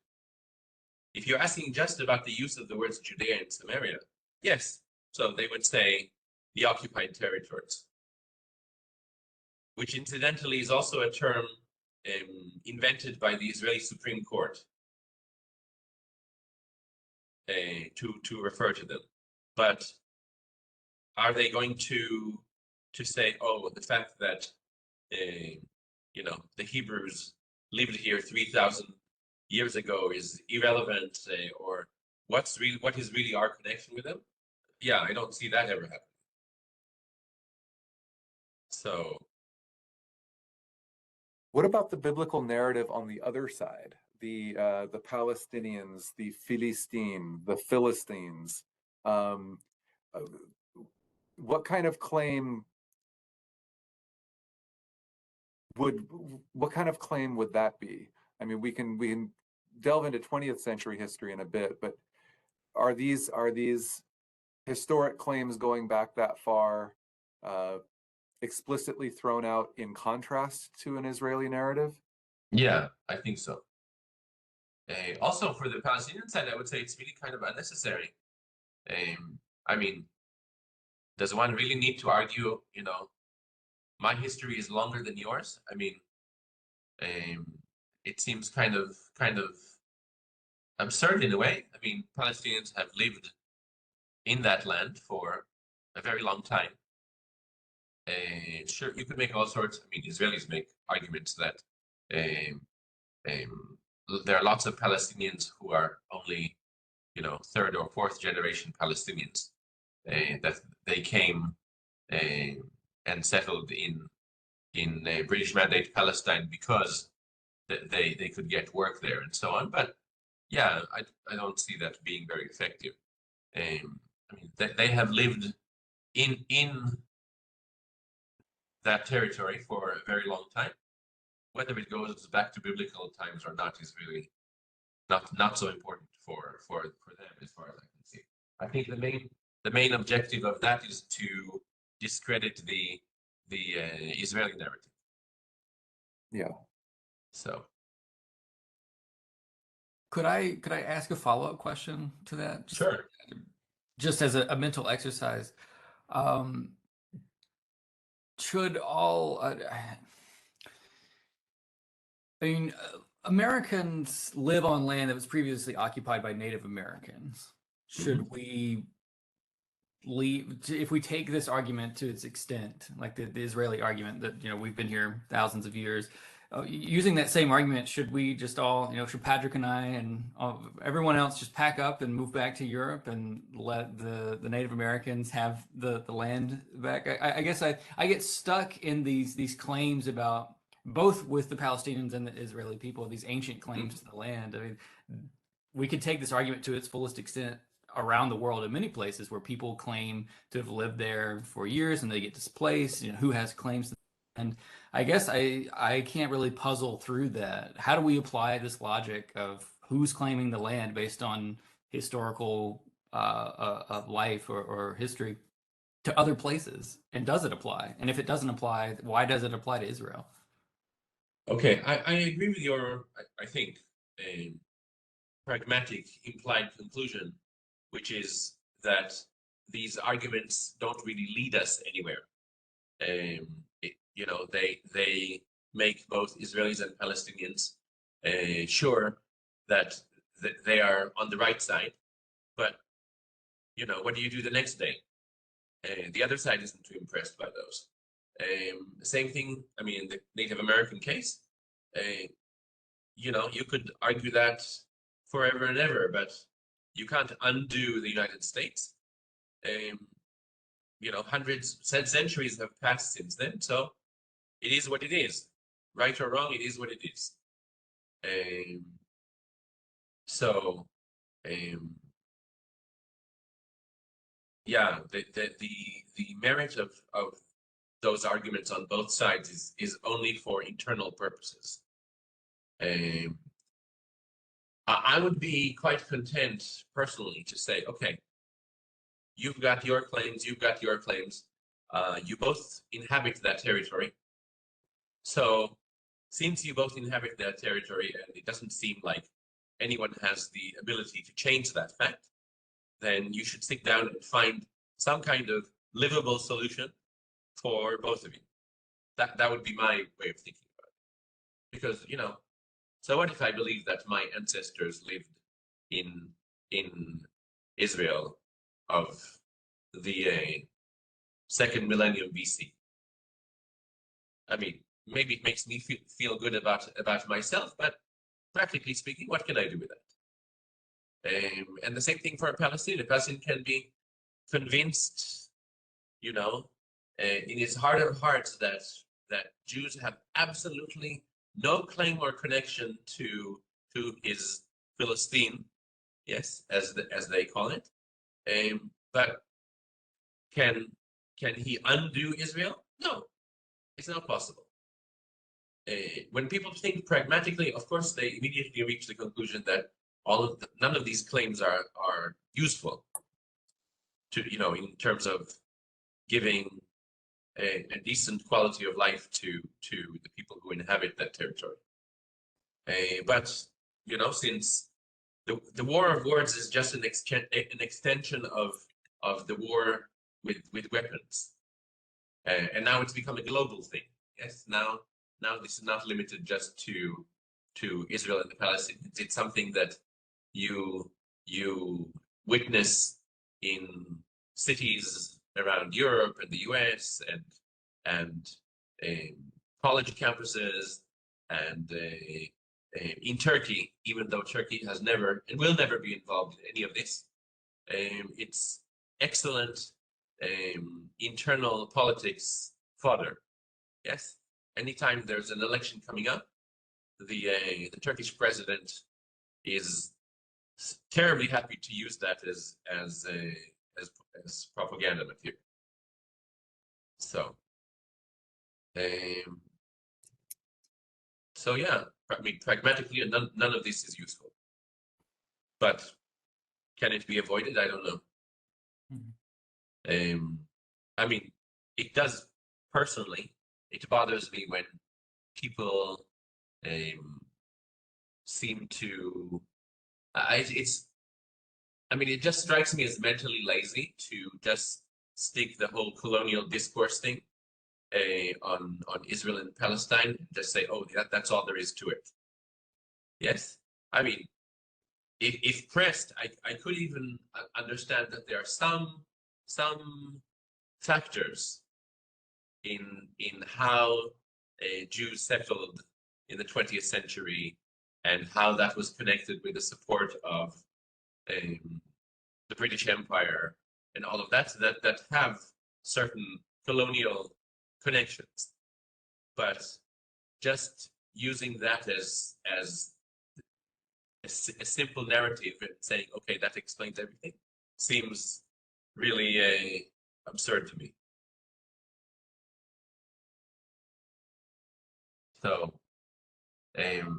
If you're asking just about the use of the words Judea and Samaria, yes. So they would say the occupied territories, which incidentally is also a term invented by the Israeli Supreme Court to refer to them. But are they going to say, oh, the fact that the Hebrews lived here 3,000 years ago is irrelevant, or what is really our connection with them? Yeah, I don't see that ever happening. So, what about the biblical narrative on the other side? The Palestinians, the Philistine, the Philistines. What kind of claim would that be? I mean, we can delve into 20th century history in a bit, but are these historic claims going back that far explicitly thrown out in contrast to an Israeli narrative? yeah, I think so. Also, for the Palestinian side, I would say it's really kind of unnecessary. I mean, does one really need to argue, my history is longer than yours? I mean, it seems kind of absurd in a way. I mean, Palestinians have lived in that land for a very long time. Sure, you could make all sorts. I mean, Israelis make arguments that there are lots of Palestinians who are only, third or fourth generation Palestinians, that they came and settled in British Mandate Palestine because they could get work there and so on. But yeah, I don't see that being very effective. I mean, they have lived in that territory for a very long time. Whether it goes back to biblical times or not is really not so important for them, as far as I can see. I think the main objective of that is to discredit the Israeli narrative. Yeah. So, Could I ask a follow-up question to that? sure. Just as a mental exercise, should all I mean, Americans live on land that was previously occupied by Native Americans. Should we leave, if we take this argument to its extent, like the Israeli argument that, we've been here thousands of years, using that same argument, should we just all, should Patrick and I and everyone else just pack up and move back to Europe and let the Native Americans have the land back? I guess I get stuck in these claims about, both with the Palestinians and the Israeli people, these ancient claims to the land. I mean, we could take this argument to its fullest extent around the world in many places where people claim to have lived there for years and they get displaced. Who has claims And I guess I can't really puzzle through that. How do we apply this logic of who's claiming the land based on historical of life or history to other places? And does it apply? And if it doesn't apply, why does it apply to Israel? Okay, I agree with your, I think, pragmatic implied conclusion, which is that these arguments don't really lead us anywhere. They make both Israelis and Palestinians sure that they are on the right side, but what do you do the next day? The other side isn't too impressed by those. Same thing, I mean, in the Native American case, you could argue that forever and ever, but you can't undo the United States. Hundreds, centuries have passed since then, so it is what it is. Right or wrong, it is what it is. So, yeah, the merit of those arguments on both sides is only for internal purposes. I would be quite content personally to say, okay, you've got your claims, you've got your claims. You both inhabit that territory. So since you both inhabit that territory and it doesn't seem like anyone has the ability to change that fact, then you should sit down and find some kind of livable solution for both of you. That would be my way of thinking about it. Because, so what if I believe that my ancestors lived in Israel of the second millennium BC? I mean, maybe it makes me feel good about myself, but practically speaking, what can I do with that? And the same thing for a Palestinian. A Palestinian can be convinced, in his heart of hearts that Jews have absolutely no claim or connection to his Philistine, yes, as they call it. But can he undo Israel? No, it's not possible. When people think pragmatically, of course, they immediately reach the conclusion that none of these claims are useful to in terms of giving a decent quality of life to the people who inhabit that territory. But since the war of words is just an extension of the war with weapons, and now it's become a global thing. Yes, now this is not limited just to Israel and the Palestinians. It's something that you witness in cities around Europe and the US and college campuses and in Turkey, even though Turkey has never and will never be involved in any of this. It's excellent internal politics fodder. Yes, anytime there's an election coming up, the Turkish president is terribly happy to use that as propaganda material. So yeah, I mean, pragmatically, none of this is useful. But can it be avoided? I don't know. I mean, it does personally. It bothers me when people seem to. It just strikes me as mentally lazy to just stick the whole colonial discourse thing on Israel and Palestine. Just say, oh, that's all there is to it. Yes, I mean, if pressed, I could even understand that there are some factors in how Jews settled in the 20th century and how that was connected with the support of the British Empire and all of that have certain colonial connections, but just using that as a simple narrative and saying, okay, that explains everything, seems really absurd to me. So,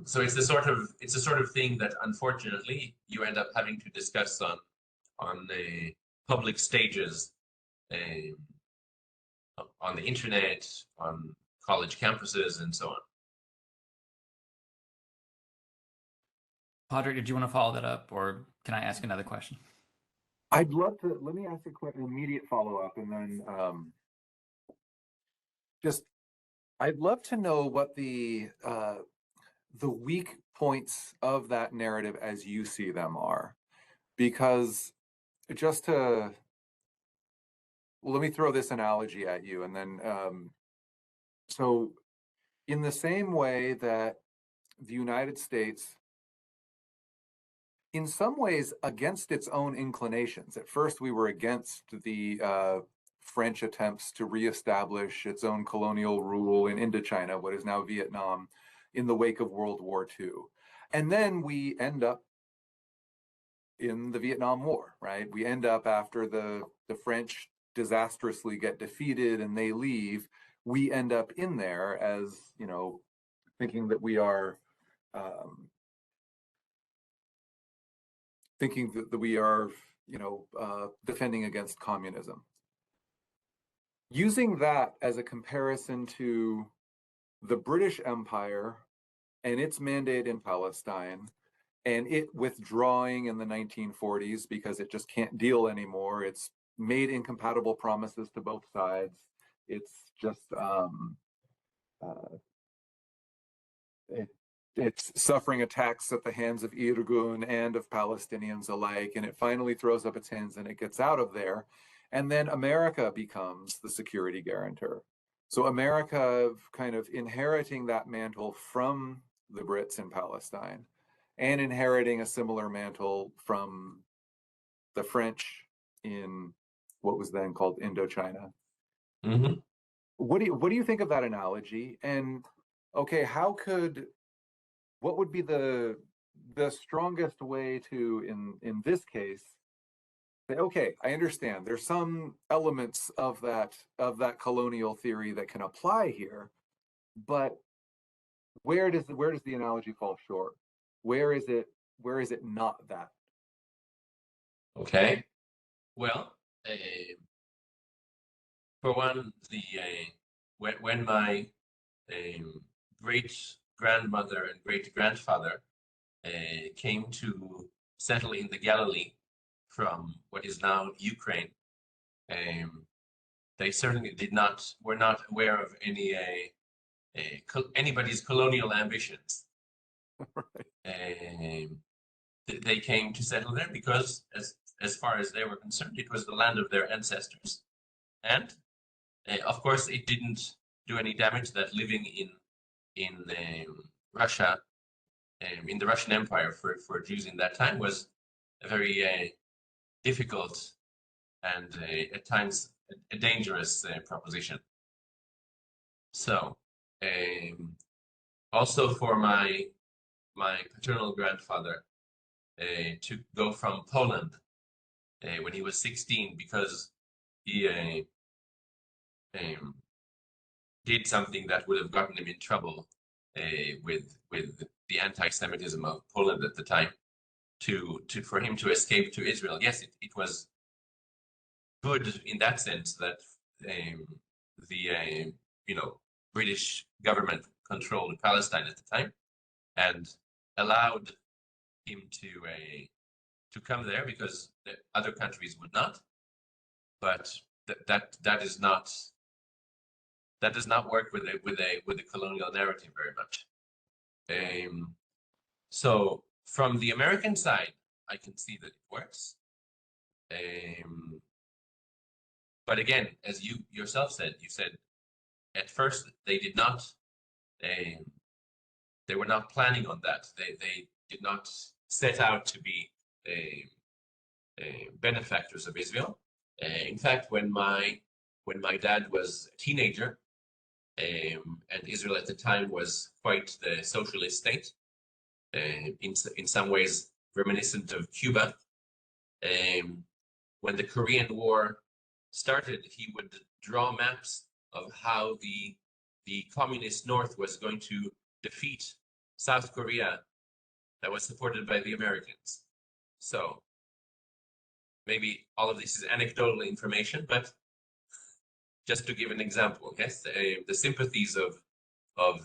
so it's the sort of thing that unfortunately you end up having to discuss on the public stages, um, on the internet, on college campuses, and so on. Padraig, did you want to follow that up, or can I ask another question? I'd love to. Let me ask a quick immediate follow-up, and then just I'd love to know what the weak points of that narrative as you see them are, because just to let me throw this analogy at you, and then so in the same way that the United States, in some ways against its own inclinations. At first, we were against the French attempts to reestablish its own colonial rule in Indochina, what is now Vietnam, in the wake of World War II. And then we end up in the Vietnam War, right? We end up after the French disastrously get defeated and they leave, we end up in there as, you know, thinking that we are defending against communism. Using that as a comparison to the British Empire and its mandate in Palestine, and it withdrawing in the 1940s because it just can't deal anymore. It's made incompatible promises to both sides. It's just it's suffering attacks at the hands of Irgun and of Palestinians alike, and it finally throws up its hands and it gets out of there. And then America becomes the security guarantor. So America kind of inheriting that mantle from the Brits in Palestine and inheriting a similar mantle from the French in what was then called Indochina. Mm-hmm. What do you think of that analogy? And okay, what would be the strongest way to in this case say, okay, I understand there's some elements of that colonial theory that can apply here, but where does the analogy fall short? Where is it not that? Okay. Well, for one, when my great grandmother and great grandfather came to settle in the Galilee from what is now Ukraine, they certainly were not aware of anybody's colonial ambitions. They came to settle there because, as far as they were concerned, it was the land of their ancestors, and of course, it didn't do any damage that living in Russia, in the Russian Empire for Jews in that time was a very difficult and at times a dangerous proposition. So, also for my paternal grandfather to go from Poland when he was 16 because he did something that would have gotten him in trouble with the anti-Semitism of Poland at the time, for him to escape to Israel. Yes, it was good in that sense that the British government controlled Palestine at the time and allowed him to come there because the other countries would not. But that does not work with the colonial narrative very much. So from the American side, I can see that it works. But again, as you yourself said, you said at first they did not. They were not planning on that. They did not set out to be benefactors of Israel. In fact, when my dad was a teenager, and Israel at the time was quite the socialist state, in some ways reminiscent of Cuba. When the Korean War started, he would draw maps of how the the communist North was going to defeat South Korea that was supported by the Americans. So maybe all of this is anecdotal information, but just to give an example, yes, the sympathies of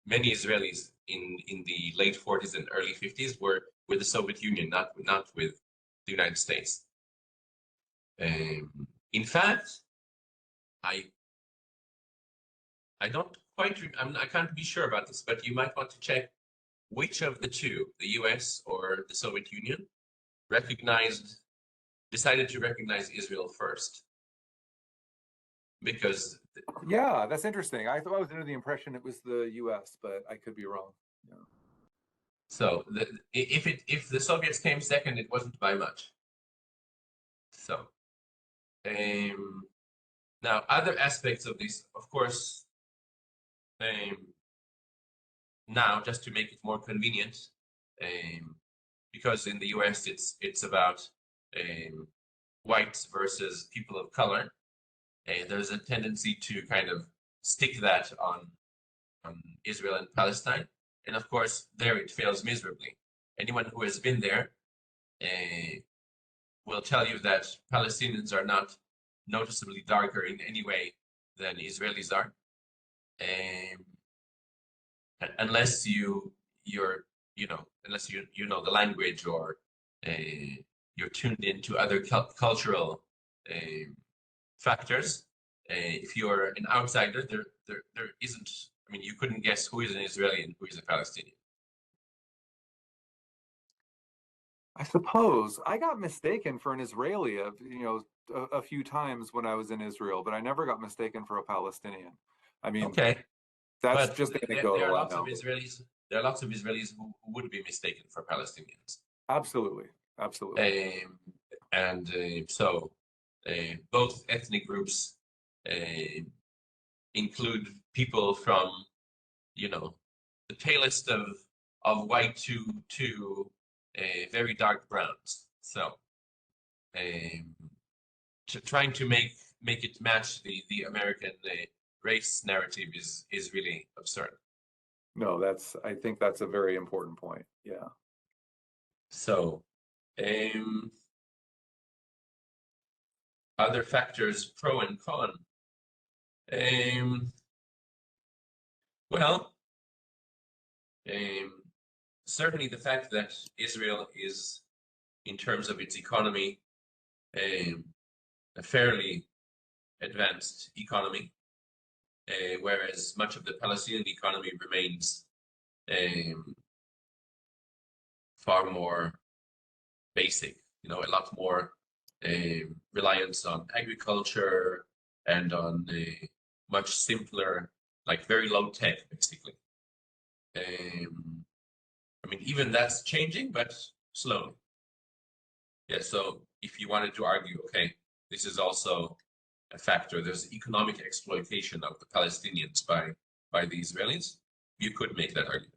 many Israelis in the late 40s and early 50s were with the Soviet Union, not with the United States. In fact, I don't quite, I can't be sure about this, but you might want to check which of the two, the US or the Soviet Union, decided to recognize Israel first. Because Yeah, that's interesting. I thought I was under the impression it was the US, but I could be wrong. Yeah. so if the Soviets came second, it wasn't by much. So now other aspects of this, of course, now just to make it more convenient, because in the US it's about whites versus people of color. There's a tendency to kind of stick that on Israel and Palestine. And of course, there it fails miserably. Anyone who has been there will tell you that Palestinians are not noticeably darker in any way than Israelis are. Unless unless you know the language or you're tuned into other cultural factors. If you're an outsider, there isn't. I mean, you couldn't guess who is an Israeli and who is a Palestinian. I suppose I got mistaken for an Israeli a few times when I was in Israel, but I never got mistaken for a Palestinian. I mean, Okay, that's but just there anecdotal. are I lots of know. Israelis. There are lots of Israelis who would be mistaken for Palestinians. Absolutely, absolutely. And so both ethnic groups include people from, the palest of white to very dark browns. So trying to make it match the American race narrative is really absurd. No, I think that's a very important point. Yeah. So other factors, pro and con. Well, certainly the fact that Israel is, in terms of its economy, a fairly advanced economy, whereas much of the Palestinian economy remains far more basic, a lot more reliance on agriculture and on much simpler, like very low tech, basically. I mean, even that's changing, but slowly. Yeah, so if you wanted to argue, okay, this is also a factor, there's economic exploitation of the Palestinians by the Israelis, you could make that argument.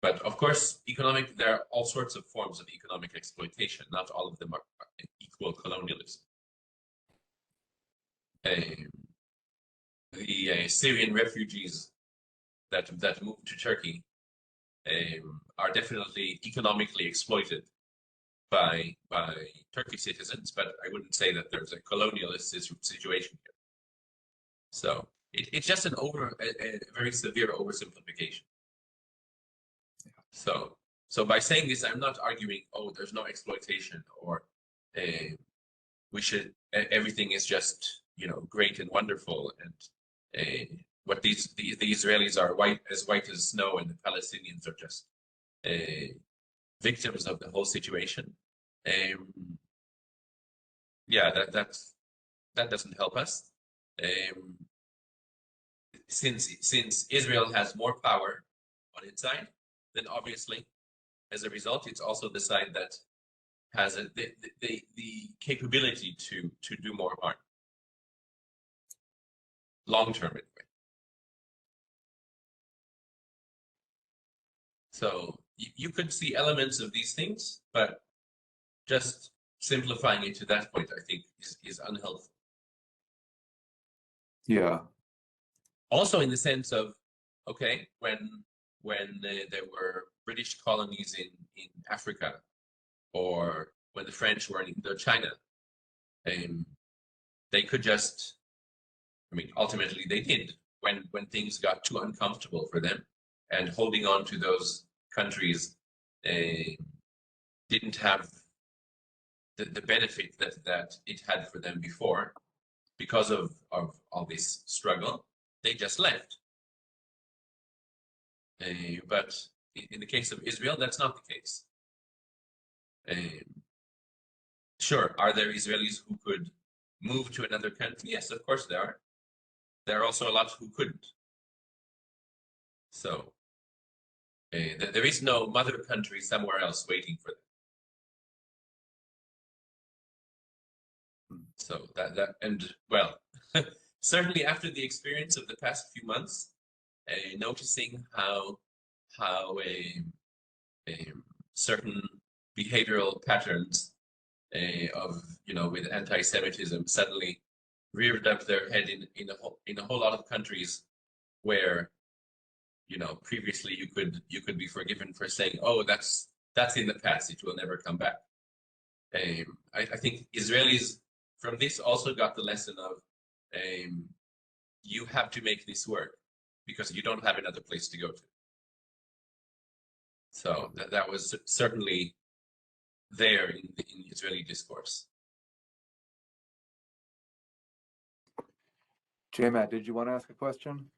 But of course, there are all sorts of forms of economic exploitation. Not all of them are equal colonialism. The Syrian refugees that moved to Turkey are definitely economically exploited by Turkish citizens, but I wouldn't say that there's a colonialist situation here. So it's just a very severe oversimplification. So by saying this, I'm not arguing, oh, there's no exploitation or everything is just, great and wonderful. And what the Israelis are white as snow and the Palestinians are just victims of the whole situation. Yeah, that doesn't help us. Since Israel has more power on its side, then obviously, as a result, it's also the side that has the capability to do more harm, long term anyway. So you could see elements of these things, but just simplifying it to that point, I think, is unhelpful. Yeah. Also in the sense of, okay, when there were British colonies in Africa, or when the French were in Indochina, they could just, I mean, ultimately they did when things got too uncomfortable for them, and holding on to those countries didn't have the benefit that it had for them before because of all this struggle. They just left. But in the case of Israel, that's not the case. Sure, are there Israelis who could move to another country? Yes, of course there are. There are also a lot who couldn't. So there is no mother country somewhere else waiting for them. So that and well, certainly after the experience of the past few months, noticing how certain behavioral patterns of, you know, with anti-Semitism suddenly reared up their head in a whole lot of countries where, you know, previously you could be forgiven for saying, oh, that's in the past, it will never come back. I think Israelis from this also got the lesson of you have to make this work because you don't have another place to go to. So that was certainly there in Israeli discourse. J-Matt, did you want to ask a question?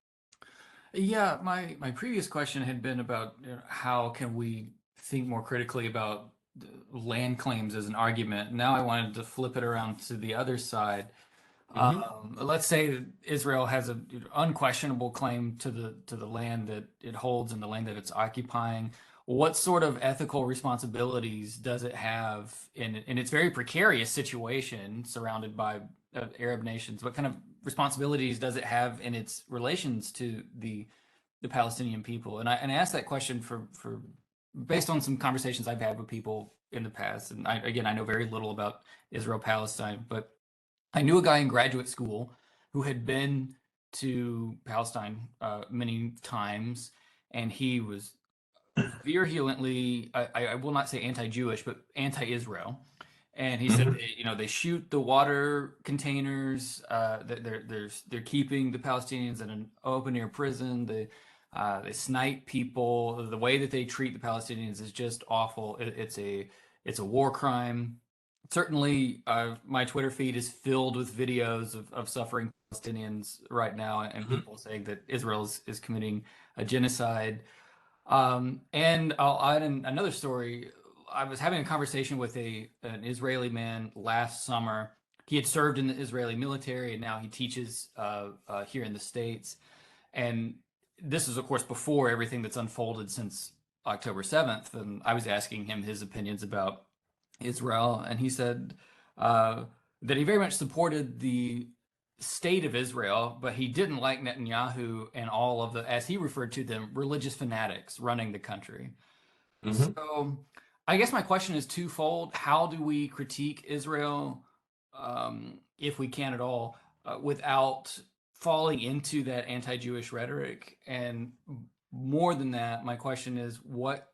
Yeah, my previous question had been about, you know, how can we think more critically about land claims as an argument. Now I wanted to flip it around to the other side. Let's say that Israel has an unquestionable claim to the land that it holds and the land that it's occupying. What sort of ethical responsibilities does it have in its very precarious situation surrounded by Arab nations? What kind of responsibilities does it have in its relations to the Palestinian people? And I asked that question for based on some conversations I've had with people in the past. And I know very little about Israel Palestine, but I knew a guy in graduate school who had been to Palestine many times, and he was virulently, I will not say anti-Jewish, but anti-Israel. And he said, you know, they shoot the water containers. They're keeping the Palestinians in an open air prison. They snipe people. The way that they treat the Palestinians is just awful. It's a war crime. Certainly, my Twitter feed is filled with videos of suffering Palestinians right now, and people saying that Israel is committing a genocide. And I'll add in another story. I was having a conversation with an Israeli man last summer. He had served in the Israeli military, and now he teaches here in the States. And this is, of course, before everything that's unfolded since October 7th. And I was asking him his opinions about Israel, and he said that he very much supported the state of Israel, but he didn't like Netanyahu and all of the, as he referred to them, religious fanatics running the country. So I guess my question is twofold. How do we critique Israel, if we can at all, without falling into that anti-Jewish rhetoric? And more than that, my question is, what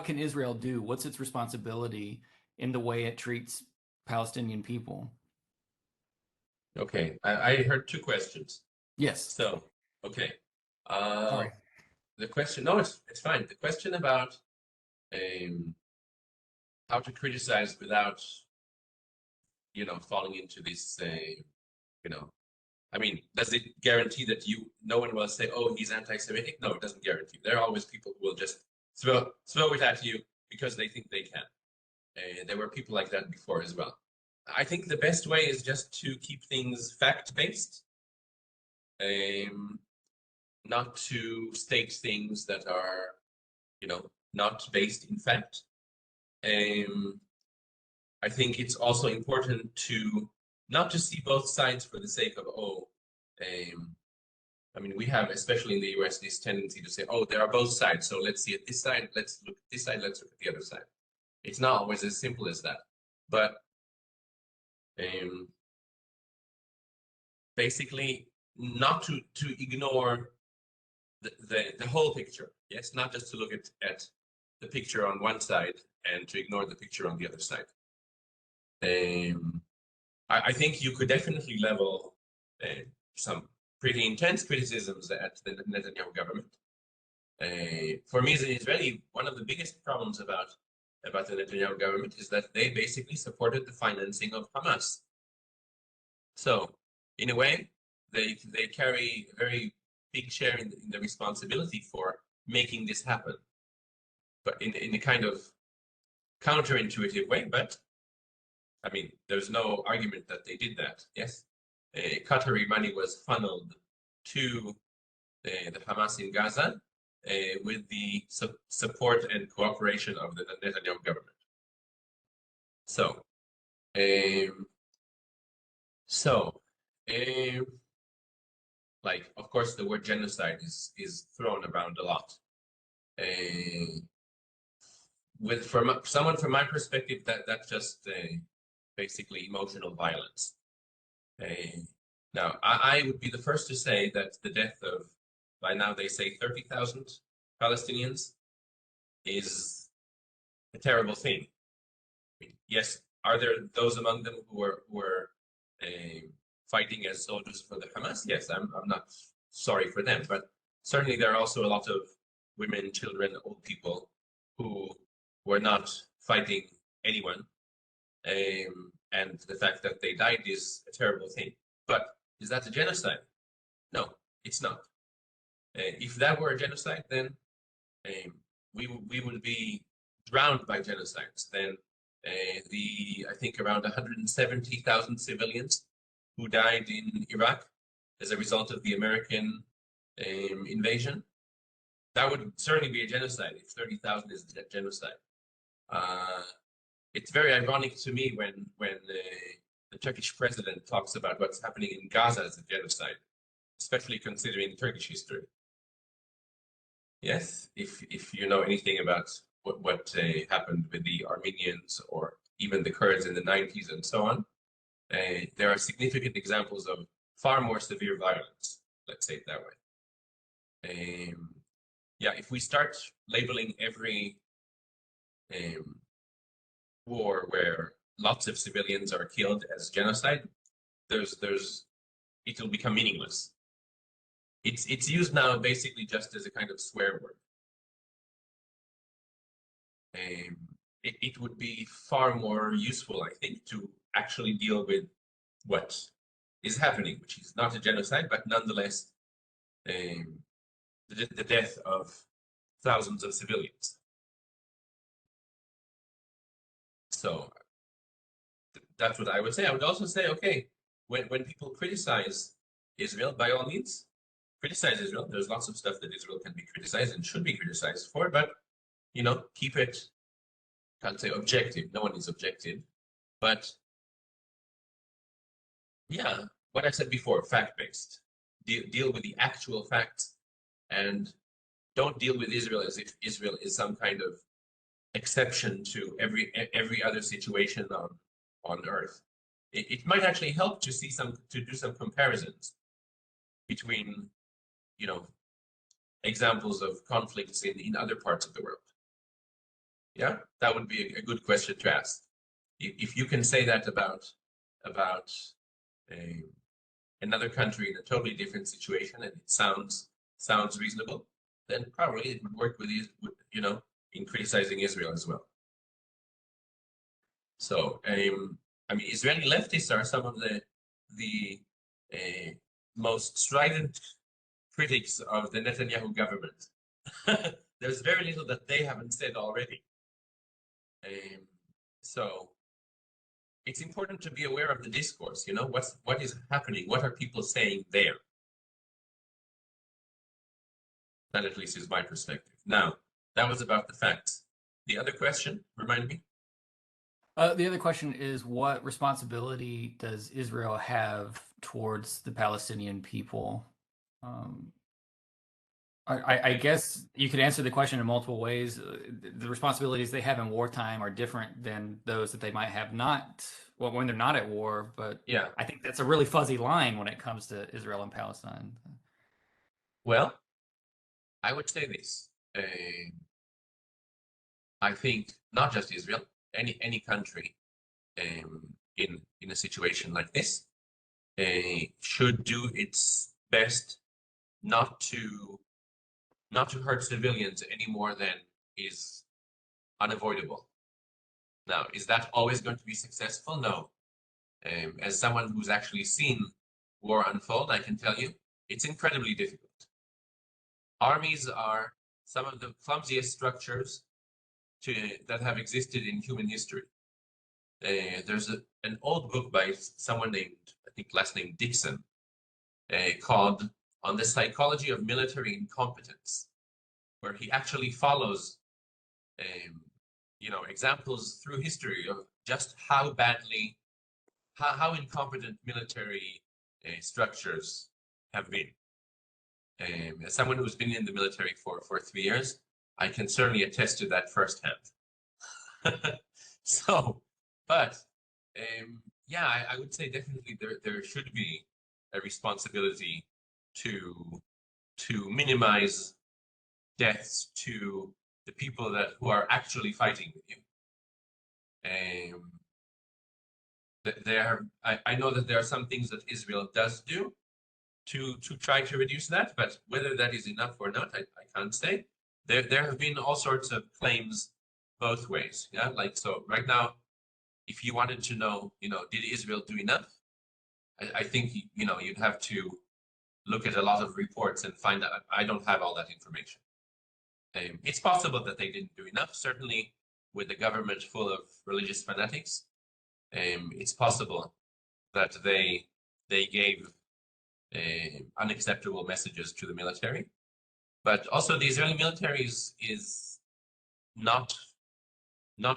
can Israel do? What's its responsibility in the way it treats Palestinian people? Okay, I heard two questions. Yes. So, okay. Sorry. The question, no, it's fine. The question about how to criticize without, you know, falling into this, you know, I mean, does it guarantee that no one will say, oh, he's anti-Semitic? No, it doesn't guarantee. There are always people who will just throw it at you because they think they can. There were people like that before as well. I think the best way is just to keep things fact-based, not to state things that are, you know, not based in fact. I think it's also important to not to see both sides for the sake of, I mean, we have, especially in the US, this tendency to say, oh, there are both sides, so let's see at this side, let's look at this side, let's look at the other side. It's not always as simple as that. But basically, not to ignore the whole picture. Yes, not just to look at the picture on one side and to ignore the picture on the other side. I think you could definitely level some pretty intense criticisms at the Netanyahu government. For me, as an Israeli, one of the biggest problems about the Netanyahu government is that they basically supported the financing of Hamas. So, in a way, they carry a very big share in the responsibility for making this happen, but in a kind of counterintuitive way. But I mean, there's no argument that they did that. Yes, Qatari money was funneled to the Hamas in Gaza with the support and cooperation of the Netanyahu government. So, like, of course, the word genocide is thrown around a lot. From my perspective, that's just basically emotional violence. Now, I would be the first to say that the death of, by now they say 30,000 Palestinians is a terrible thing. I mean, yes, are there those among them who were fighting as soldiers for the Hamas? Yes, I'm not sorry for them, but certainly there are also a lot of women, children, old people who were not fighting anyone, and the fact that they died is a terrible thing. But is that a genocide? No, it's not. If that were a genocide, then we would be drowned by genocides. Then I think around 170,000 civilians who died in Iraq as a result of the American invasion, that would certainly be a genocide if 30,000 is a genocide. It's very ironic to me when the Turkish president talks about what's happening in Gaza as a genocide, especially considering Turkish history. Yes, if you know anything about what happened with the Armenians or even the Kurds in the 90s and so on, there are significant examples of far more severe violence, let's say it that way. Yeah, if we start labeling every war where lots of civilians are killed as genocide, it'll become meaningless. It's used now basically just as a kind of swear word. It would be far more useful, I think, to actually deal with what is happening, which is not a genocide, but nonetheless the death of thousands of civilians. So that's what I would say. I would also say, okay, when people criticize Israel, by all means, criticize Israel. There's lots of stuff that Israel can be criticized and should be criticized for, but keep it, can't say objective. No one is objective, but yeah, what I said before, fact-based. Deal with the actual facts, and don't deal with Israel as if Israel is some kind of exception to every other situation on Earth. It might actually help to do some comparisons between examples of conflicts in other parts of the world. Yeah, that would be a good question to ask. If you can say that about another country in a totally different situation and it sounds reasonable, then probably it would work with in criticizing Israel as well. So I mean, Israeli leftists are some of the most strident critics of the Netanyahu government. There's very little that they haven't said already. So it's important to be aware of the discourse. What is happening? What are people saying there? That at least is my perspective. Now, that was about the facts. The other question, remind me. The other question is, what responsibility does Israel have towards the Palestinian people? I guess you could answer the question in multiple ways. The responsibilities they have in wartime are different than those that they might have not well, when they're not at war. But Yeah. I think that's a really fuzzy line when it comes to Israel and Palestine. Well, I would say this. I think not just Israel, any country in a situation like this should do its best not to hurt civilians any more than is unavoidable. Now, is that always going to be successful? No. As someone who's actually seen war unfold, I can tell you it's incredibly difficult. Armies are some of the clumsiest structures that have existed in human history. There's an old book by someone named, I think last name Dixon, called On the Psychology of Military Incompetence, where he actually follows examples through history of just how badly, how incompetent military structures have been. As someone who's been in the military for 3 years, I can certainly attest to that firsthand. So, but yeah, I would say definitely there should be a responsibility to minimize deaths to the people who are actually fighting with you. I know that there are some things that Israel does do to try to reduce that, but whether that is enough or not, I can't say. There have been all sorts of claims both ways. Yeah, like, so right now, if you wanted to know, did Israel do enough? I think you'd have to look at a lot of reports and find out. I don't have all that information. It's possible that they didn't do enough. Certainly, with the government full of religious fanatics, it's possible that they gave unacceptable messages to the military. But also, the Israeli military is not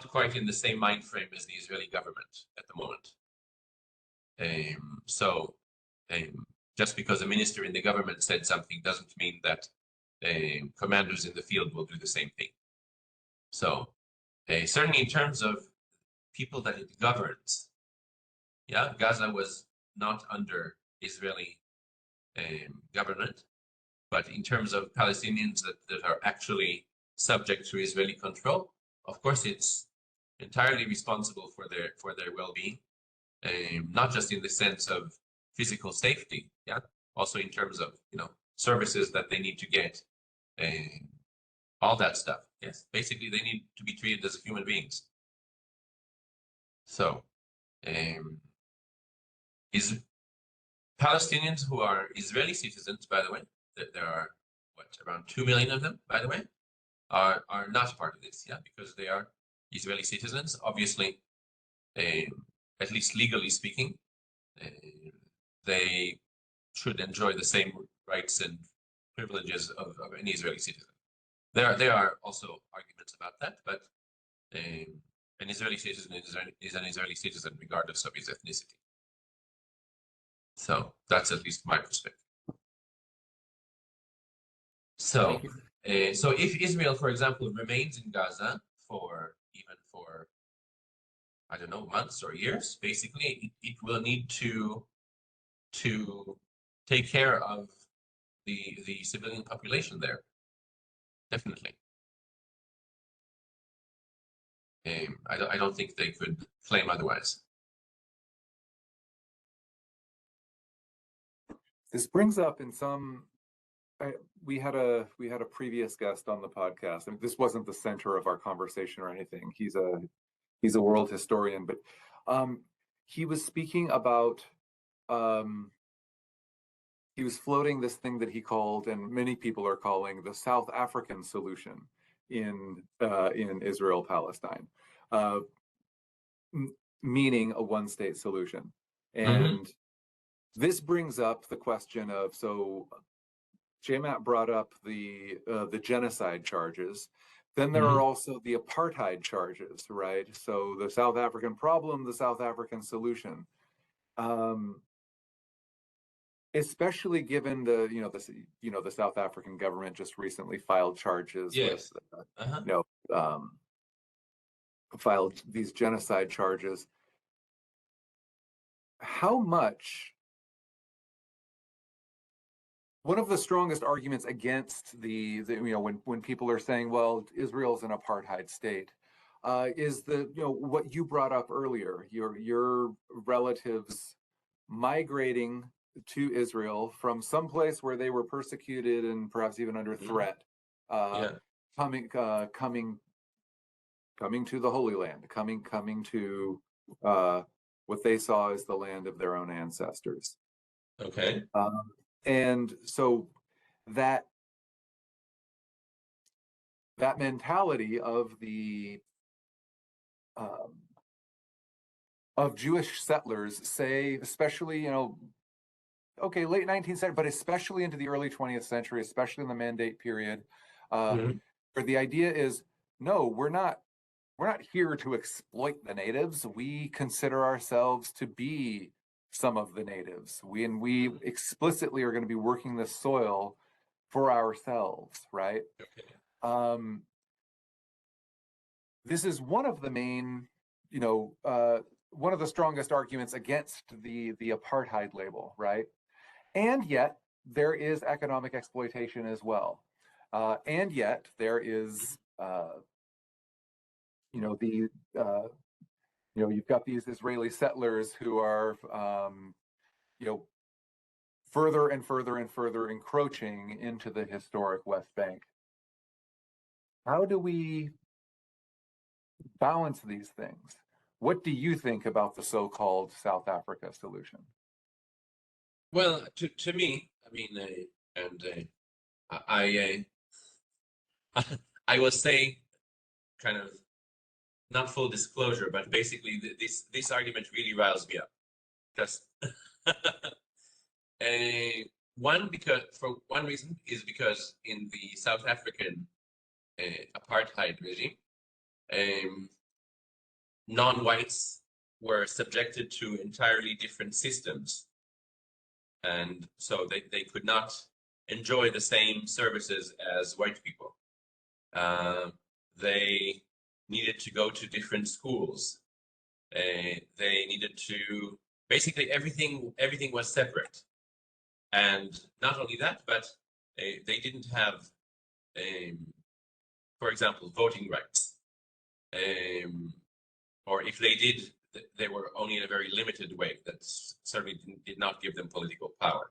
quite in the same mind frame as the Israeli government at the moment. So just because a minister in the government said something doesn't mean that commanders in the field will do the same thing. So certainly in terms of people that it governs, yeah, Gaza was not under Israeli government, but in terms of Palestinians that are actually subject to Israeli control, of course, it's entirely responsible for their well-being, not just in the sense of physical safety, yeah, also in terms of services that they need to get, all that stuff. Yes, basically they need to be treated as human beings. So, is Palestinians who are Israeli citizens, by the way, there are around 2 million of them, by the way, are not part of this, yeah, because they are Israeli citizens. Obviously, at least legally speaking, they should enjoy the same rights and privileges of an Israeli citizen. There are also arguments about that, but an Israeli citizen is an Israeli citizen regardless of his ethnicity. So that's at least my perspective. So, so if Israel, for example, remains in Gaza for I don't know, months or years, basically, it will need to take care of the civilian population there. Definitely. I don't think they could claim otherwise. This brings up we had a previous guest on the podcast, and this wasn't the center of our conversation or anything. He's a world historian, but he was speaking about he was floating this thing that he called, and many people are calling, the South African solution in Israel Palestine, meaning a one-state solution. And this brings up the question of, so JMAT brought up the genocide charges. Then there are also the apartheid charges, right? So the South African problem, the South African solution. Especially given the South African government just recently filed charges Yes. with filed these genocide charges. how much one of the strongest arguments against the when people are saying, well, Israel's an apartheid state, is what you brought up earlier, your relatives migrating to Israel from some place where they were persecuted and perhaps even under threat, Yeah. coming to the Holy Land, coming to what they saw as the land of their own ancestors. Okay. And so that mentality of the of Jewish settlers, say, especially, okay, late 19th century, but especially into the early 20th century, especially in the Mandate period, Mhm. where the idea is, no, we're not here to exploit the natives. We consider ourselves to be some of the natives. We explicitly are going to be working the soil for ourselves, right? Okay. This is one of the main, one of the strongest arguments against the apartheid label, right? And yet there is economic exploitation as well. And yet there is, you've got these Israeli settlers who are, further and further and further encroaching into the historic West Bank. How do we balance these things? What do you think about the so-called South Africa solution? Well, to me, I mean, I I will say, kind of, not full disclosure, but basically this argument really riles me up. Just for one reason is because in the South African apartheid regime, non-whites were subjected to entirely different systems, and so they could not enjoy the same services as white people. They needed to go to different schools. They needed to, basically everything was separate. And not only that, but they didn't have, for example, voting rights. Or if they did, they were only in a very limited way that certainly did not give them political power.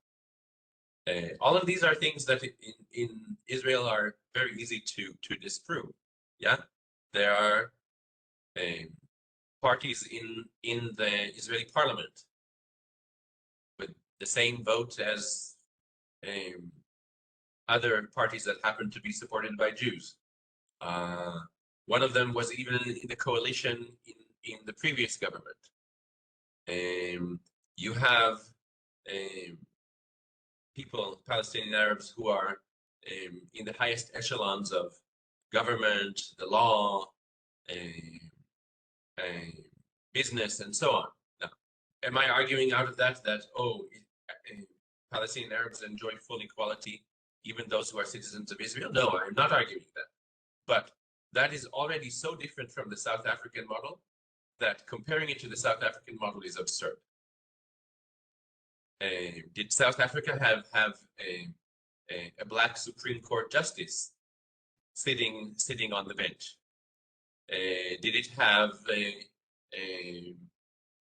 All of these are things that in Israel are very easy to disprove. Yeah, there are parties in the Israeli parliament with the same vote as other parties that happen to be supported by Jews. One of them was even in the coalition in the previous government. You have people, Palestinian Arabs, who are in the highest echelons of government, the law, business, and so on. Now, am I arguing out of that Palestinian Arabs enjoy full equality, even those who are citizens of Israel? No, I'm not arguing that. But that is already so different from the South African model that comparing it to the South African model is absurd. Did South Africa have a black Supreme Court justice sitting on the bench? Did it have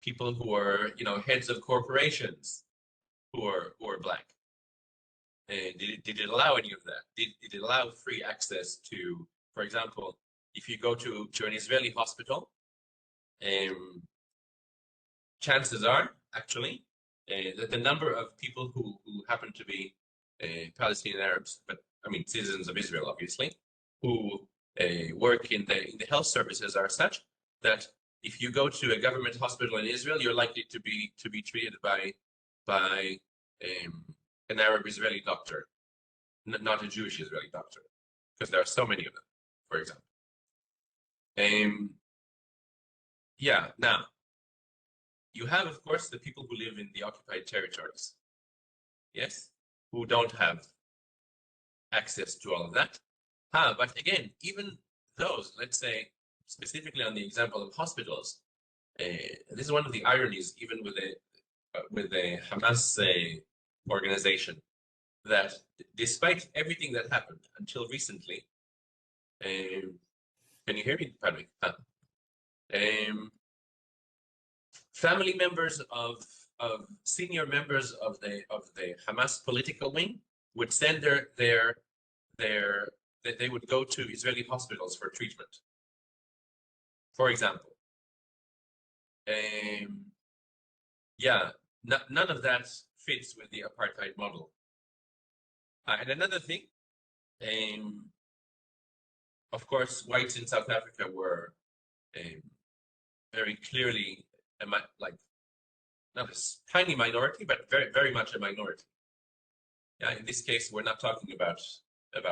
people who are heads of corporations who are black? Did it allow any of that? Did it allow free access to, for example, if you go to an Israeli hospital, chances are actually that the number of people who happen to be Palestinian Arabs, but I mean citizens of Israel, obviously, who work in the health services are such that if you go to a government hospital in Israel, you're likely to be treated by an Arab Israeli doctor, not a Jewish Israeli doctor, because there are so many of them, for example. Yeah, now, you have, of course, the people who live in the occupied territories, yes, who don't have access to all of that. But again, even those, let's say, specifically on the example of hospitals, this is one of the ironies, even with with the Hamas organization that despite everything that happened until recently, can you hear me, Patrick? Family members of senior members of the Hamas political wing would send their that they would go to Israeli hospitals for treatment. For example, yeah, none of that fits with the apartheid model. And another thing, of course, whites in South Africa were very clearly like not a tiny minority, but very, very much a minority. Yeah, in this case, we're not talking about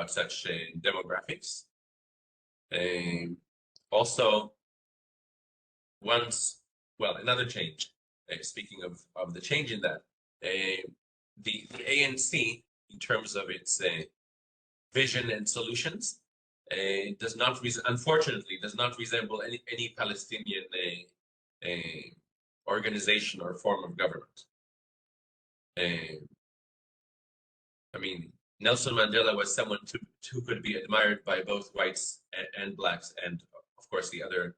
such demographics. Also, another change. Speaking of the change in that, the ANC, in terms of its vision and solutions, unfortunately does not resemble any Palestinian organization or form of government. I mean, Nelson Mandela was someone who could be admired by both whites and blacks, and of course the other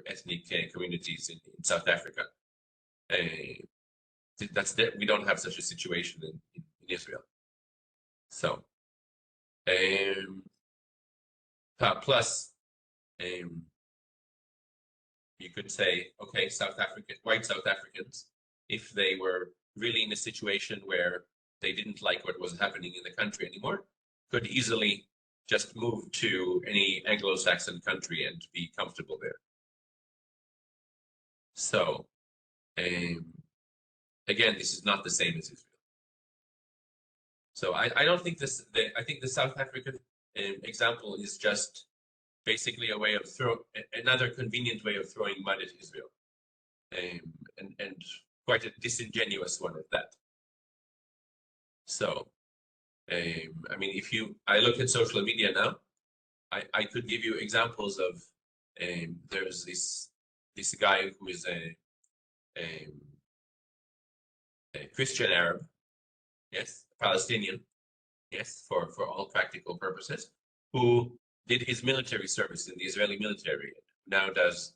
ethnic communities in South Africa. We don't have such a situation in Israel. So, plus, you could say, okay, white South Africans, if they were really in a situation where they didn't like what was happening in the country anymore, could easily just move to any Anglo-Saxon country and be comfortable there. So, again, this is not the same as Israel. So I don't think I think the South African example is just basically a way of another convenient way of throwing mud at Israel, and quite a disingenuous one at that. So, I mean, I look at social media now, I could give you examples of, there's this guy who is a Christian Arab, yes, Palestinian, yes, for all practical purposes, who did his military service in the Israeli military, now does,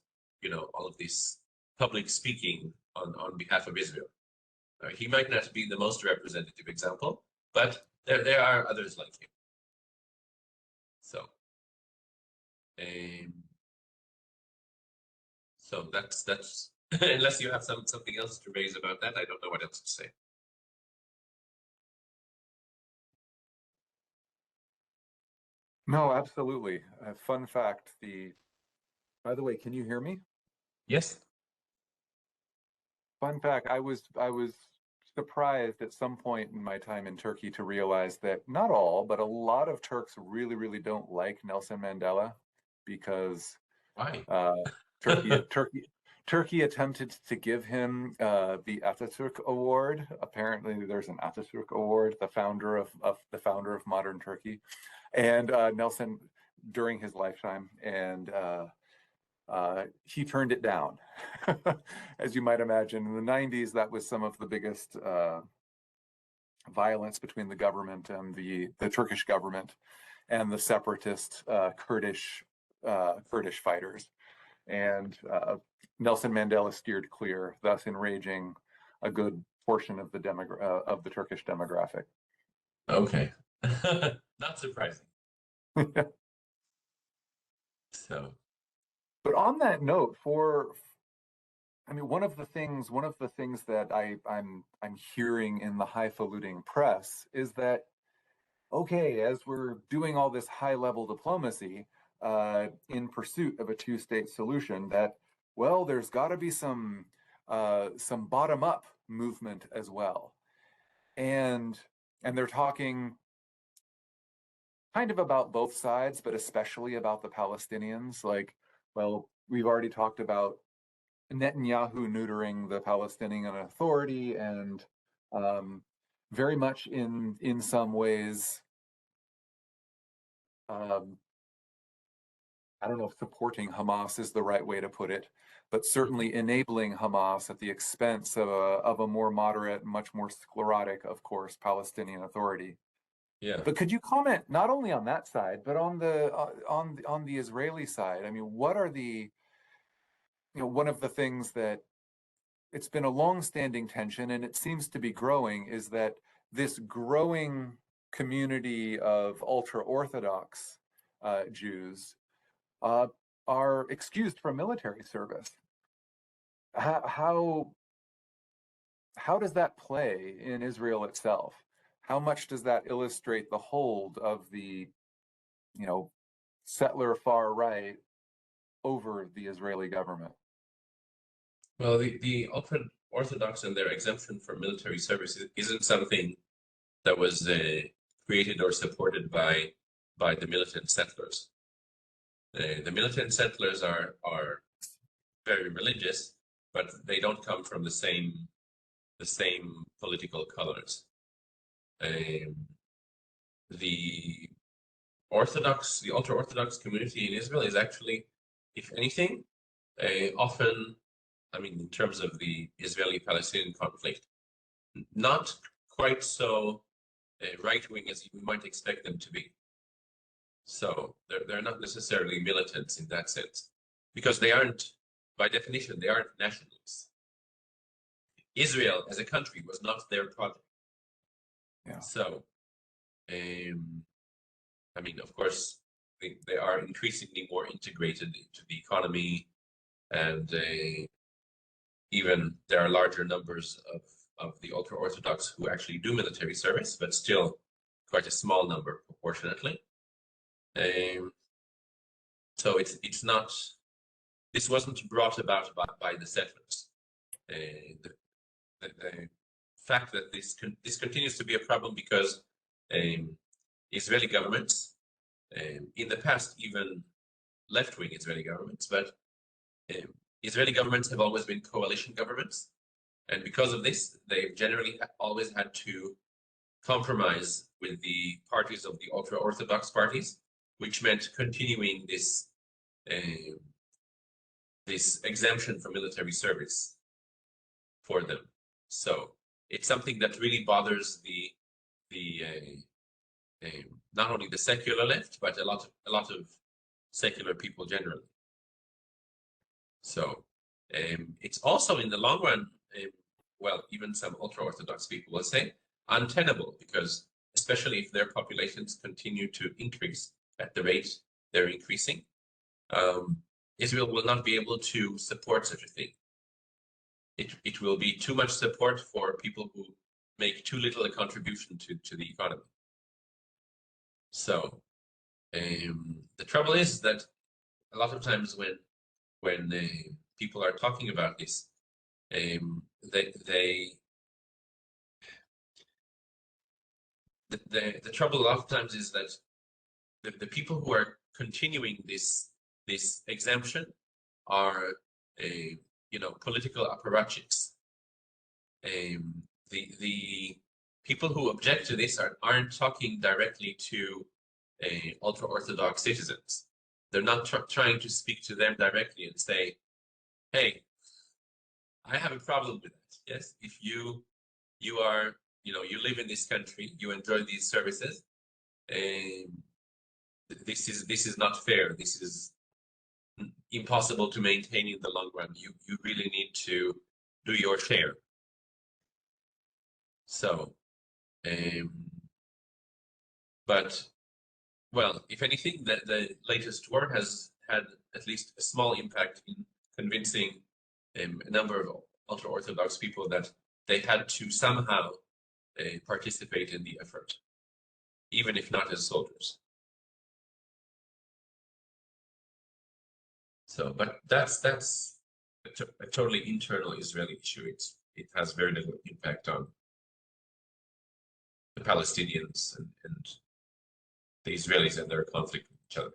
all of this public speaking on behalf of Israel. He might not be the most representative example, but there are others like him. So that's unless you have something else to raise about that, I don't know what else to say. No, absolutely. Fun fact, by the way, can you hear me? Yes. Fun fact, I was surprised at some point in my time in Turkey to realize that not all, but a lot of Turks really, really don't like Nelson Mandela because Why? Turkey attempted to give him the Atatürk Award. Apparently, there's an Atatürk Award, the founder of modern Turkey, and Nelson during his lifetime, and he turned it down. As you might imagine, in the 90s, that was some of the biggest violence between the government and the Turkish government and the separatist Kurdish fighters. And Nelson Mandela steered clear, thus enraging a good portion of the Turkish demographic. Okay, not surprising. So, but on that note, one of the things that I'm hearing in the highfalutin press is that, okay, as we're doing all this high-level diplomacy in pursuit of a two-state solution, that, well, there's got to be some bottom-up movement as well, and they're talking kind of about both sides, but especially about the Palestinians. Like, well, we've already talked about Netanyahu neutering the Palestinian Authority, and very much in some ways I don't know if supporting Hamas is the right way to put it, but certainly enabling Hamas at the expense of a more moderate, much more sclerotic, of course, Palestinian Authority. Yeah. But could you comment not only on that side, but on the Israeli side? I mean, what are the, one of the things that it's been a long-standing tension, and it seems to be growing, is that this growing community of ultra-Orthodox Jews uh, are excused from military service. How how does that play in Israel itself? How much does that illustrate the hold of the, you know, settler far right over the Israeli government? Well, the ultra Orthodox and their exemption from military service isn't something that was created or supported by the militant settlers. The militant settlers are very religious, but they don't come from the same political colors. The the ultra Orthodox community in Israel is actually, if anything, often, I mean, in terms of the Israeli-Palestinian conflict, not quite so right-wing as you might expect them to be. So they're not necessarily militants in that sense, because they aren't, by definition, they aren't nationalists. Israel as a country was not their project. Yeah. So, I mean, of course, they are increasingly more integrated into the economy, and even there are larger numbers of the ultra-Orthodox who actually do military service, but still quite a small number proportionately. So it's not, this wasn't brought about by the settlers. The fact that this continues to be a problem because Israeli governments, in the past even left-wing Israeli governments, but Israeli governments have always been coalition governments, and because of this, they've generally always had to compromise with the parties of the ultra-Orthodox parties, which meant continuing this exemption from military service for them. So it's something that really bothers the not only the secular left, but a lot of secular people generally. So it's also in the long run, well, even some ultra-Orthodox people will say, untenable, because especially if their populations continue to increase at the rate they're increasing, Israel will not be able to support such a thing. It will be too much support for people who make too little a contribution to the economy. So the trouble is that a lot of times when people are talking about this, the trouble a lot of times is that the people who are continuing this exemption are political apparatchiks. The people who object to this aren't talking directly to ultra-Orthodox citizens. They're not trying to speak to them directly and say, hey, I have a problem with that. Yes, if you are, you live in this country, you enjoy these services, this is not fair. This is impossible to maintain in the long run. You really need to do your share. So, but well, if anything, the latest war has had at least a small impact in convincing a number of ultra-Orthodox people that they had to somehow participate in the effort, even if not as soldiers. So, but that's a totally internal Israeli issue. It has very little impact on the Palestinians and the Israelis and their conflict with each other.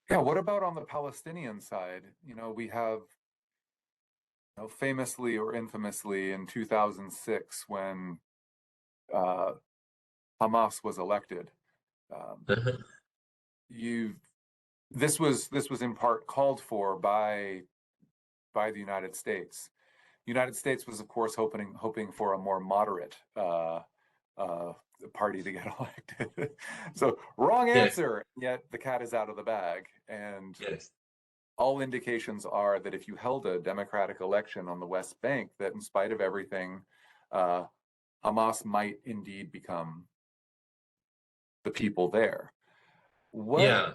Yeah, what about on the Palestinian side? We have, famously or infamously in 2006 when Hamas was elected. you this was in part called for by the United States. The United States was, of course, hoping for a more moderate uh, party to get elected. So wrong Yes, answer. Yet the cat is out of the bag, and yes, all indications are that if you held a democratic election on the West Bank, that in spite of everything, uh, Hamas might indeed become the people there. What yeah,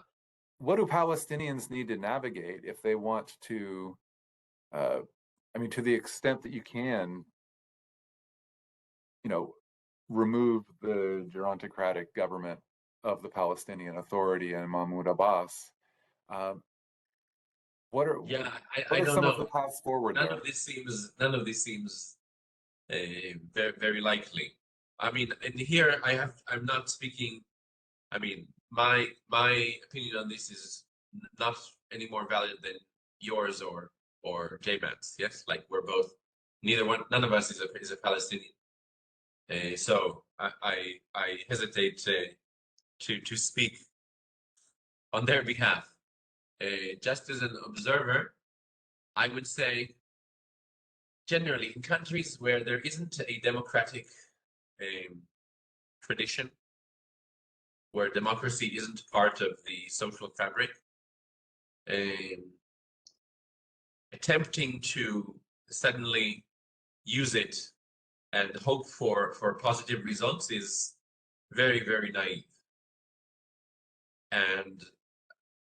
what do Palestinians need to navigate if they want to? Uh, I mean, to the extent that you can, you know, remove the gerontocratic government of the Palestinian Authority and Mahmoud Abbas. Um, what are yeah. what I are don't some of the know. paths forward there? None of this seems very very likely. I mean, and here I'm not speaking. I mean, my opinion on this is not any more valid than yours or JMAT's. Yes, like we're both. None of us is a Palestinian. So I hesitate to speak on their behalf. Just as an observer, I would say generally in countries where there isn't a democratic um, tradition, where democracy isn't part of the social fabric, um, attempting to suddenly use it and hope for positive results is very very naive. And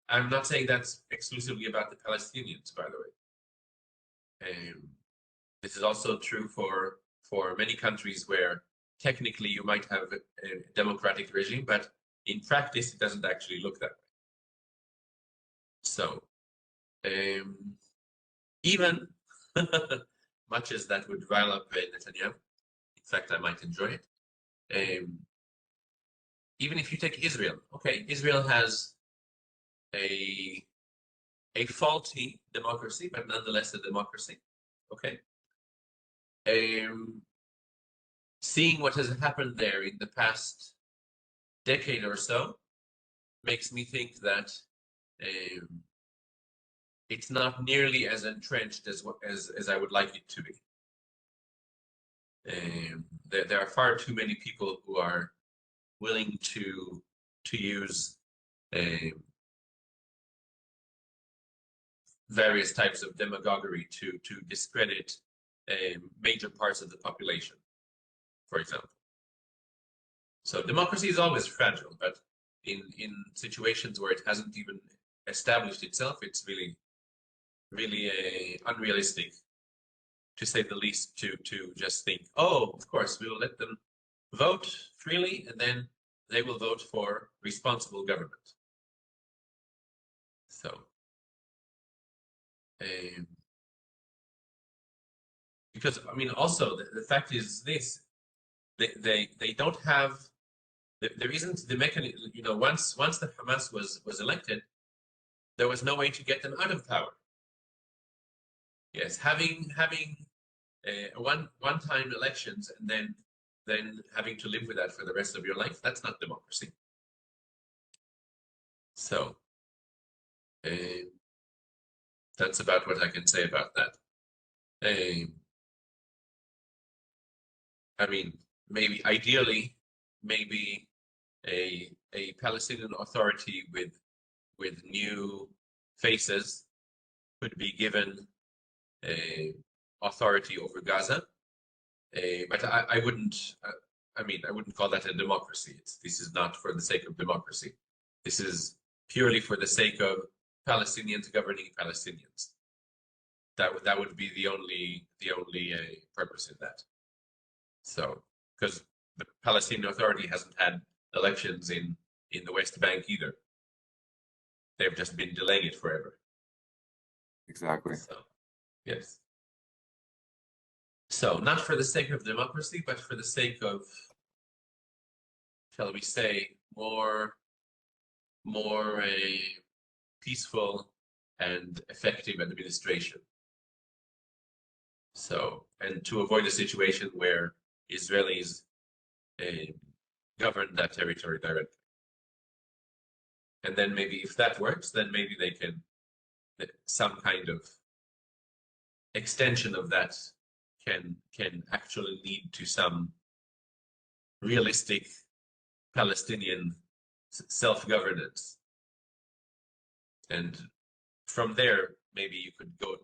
I'm not saying that's exclusively about the Palestinians, by the way. This is also true for many countries where technically you might have a democratic regime, but in practice it doesn't actually look that way. So um, even much as that would rile up Netanyahu, in fact I might enjoy it. Um, Even if you take Israel, okay, Israel has a faulty democracy, but nonetheless a democracy. Okay. Um, Seeing what has happened there in the past decade or so makes me think that um, it's not nearly as entrenched as I would like it to be. There are far too many people who are willing to use various types of demagoguery to discredit major parts of the population, for example. So democracy is always fragile, but in situations where it hasn't even established itself, it's really unrealistic, to say the least, to just think, oh, of course, we will let them vote freely, and then they will vote for responsible government. So, um, because I mean, also the fact is this: they don't have there isn't the mechanism. You know, once the Hamas was elected, there was no way to get them out of power. Yes, having one time elections and then having to live with that for the rest of your life, that's not democracy. So uh, that's about what I can say about that. I mean, maybe ideally, maybe a Palestinian Authority with new faces could be given authority over Gaza. But I wouldn't. I mean, I wouldn't call that a democracy. This is not for the sake of democracy. This is purely for the sake of Palestinians governing Palestinians. That would be the only purpose in that. So, because the Palestinian Authority hasn't had elections in the West Bank either. They've just been delaying it forever. Exactly. So, yes. So, not for the sake of democracy, but for the sake of, shall we say, more a peaceful and effective administration. So, and to avoid a situation where Israelis govern that territory directly. And then maybe if that works, then maybe they can, some kind of extension of that can actually lead to some realistic Palestinian self-governance. And from there, maybe you could go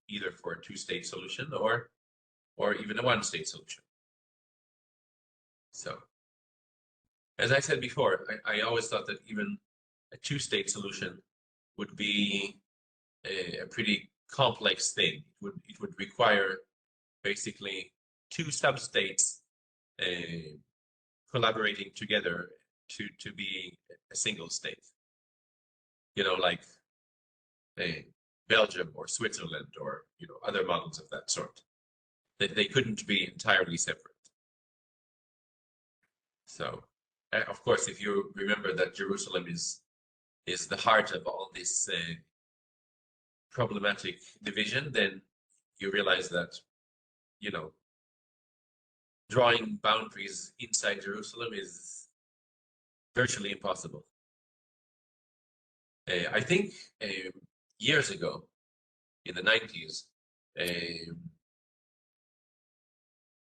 either for a two-state solution or even a one-state solution. So, as I said before, I always thought that even a two-state solution would be a pretty complex thing. It would require basically two sub-states collaborating together to be a single state. You know, like Belgium or Switzerland or other models of that sort. They couldn't be entirely separate. So, of course, if you remember that Jerusalem is the heart of all this problematic division, then you realize that, drawing boundaries inside Jerusalem is virtually impossible. I think years ago, in the 90s,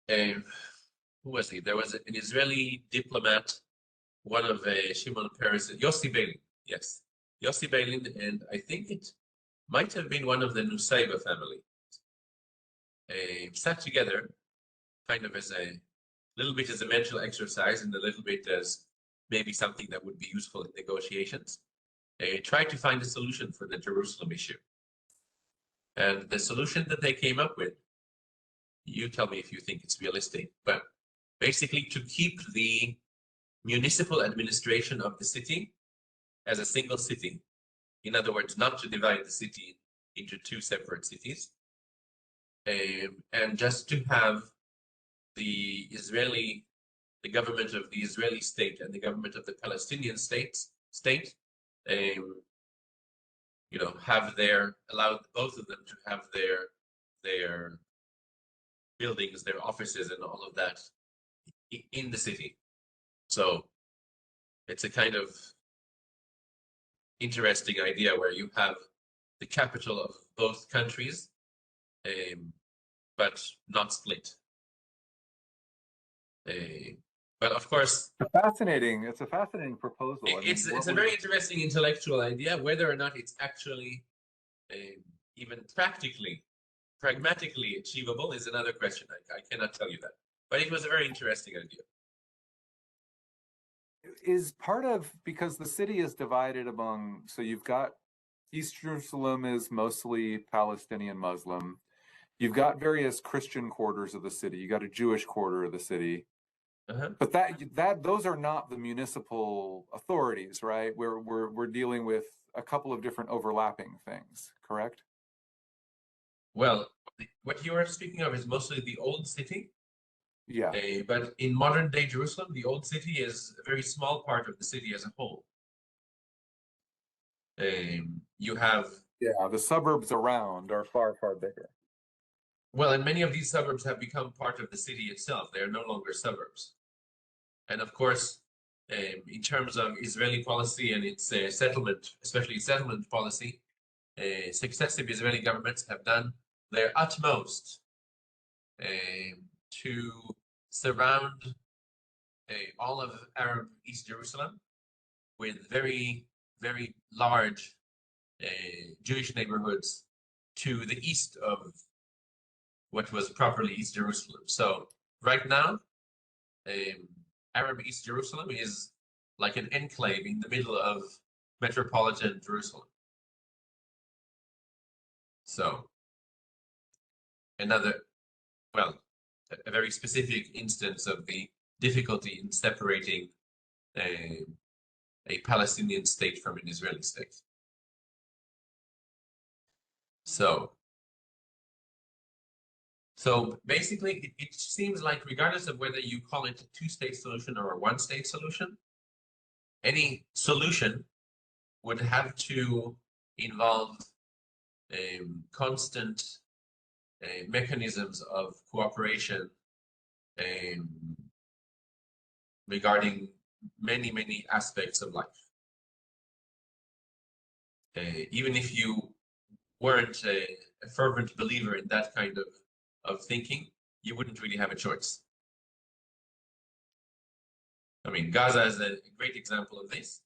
who was he? There was an Israeli diplomat, one of Shimon Peres, Yossi Beilin, yes. Yossi Beilin, and I think it might have been one of the Nusayba family, sat together kind of as a little bit as a mental exercise and a little bit as maybe something that would be useful in negotiations. Tried to find a solution for the Jerusalem issue. And the solution that they came up with, you tell me if you think it's realistic, but basically to keep the municipal administration of the city as a single city. In other words, not to divide the city into two separate cities, and just to have the government of the Israeli state and the government of the Palestinian state, allow both of them to have their buildings, their offices, and all of that in the city. So it's a kind of interesting idea where you have the capital of both countries, but not split. But of course, It's a fascinating proposal. It's a very interesting intellectual idea. Whether or not it's actually even pragmatically achievable is another question. I cannot tell you that. But it was a very interesting idea. Is part of, because the city is divided among, so you've got East Jerusalem is mostly Palestinian Muslim. You've got various Christian quarters of the city. You got a Jewish quarter of the city. But those are not the municipal authorities, right? We're dealing with a couple of different overlapping things, correct? Well, what you are speaking of is mostly the old city. Yeah. But in modern day Jerusalem, the old city is a very small part of the city as a whole. You have the suburbs around are far, far bigger. Well, and many of these suburbs have become part of the city itself. They are no longer suburbs. And of course, in terms of Israeli policy and its settlement, especially settlement policy, successive Israeli governments have done their utmost to surround all of Arab East Jerusalem with very, very large Jewish neighborhoods to the east of what was properly East Jerusalem. So right now, Arab East Jerusalem is like an enclave in the middle of metropolitan Jerusalem. So a very specific instance of the difficulty in separating a Palestinian state from an Israeli state. So basically, it seems like regardless of whether you call it a two-state solution or a one-state solution, any solution would have to involve constant mechanisms of cooperation regarding many, many aspects of life. Even if you weren't a fervent believer in that kind of thinking, you wouldn't really have a choice. I mean, Gaza is a great example of this.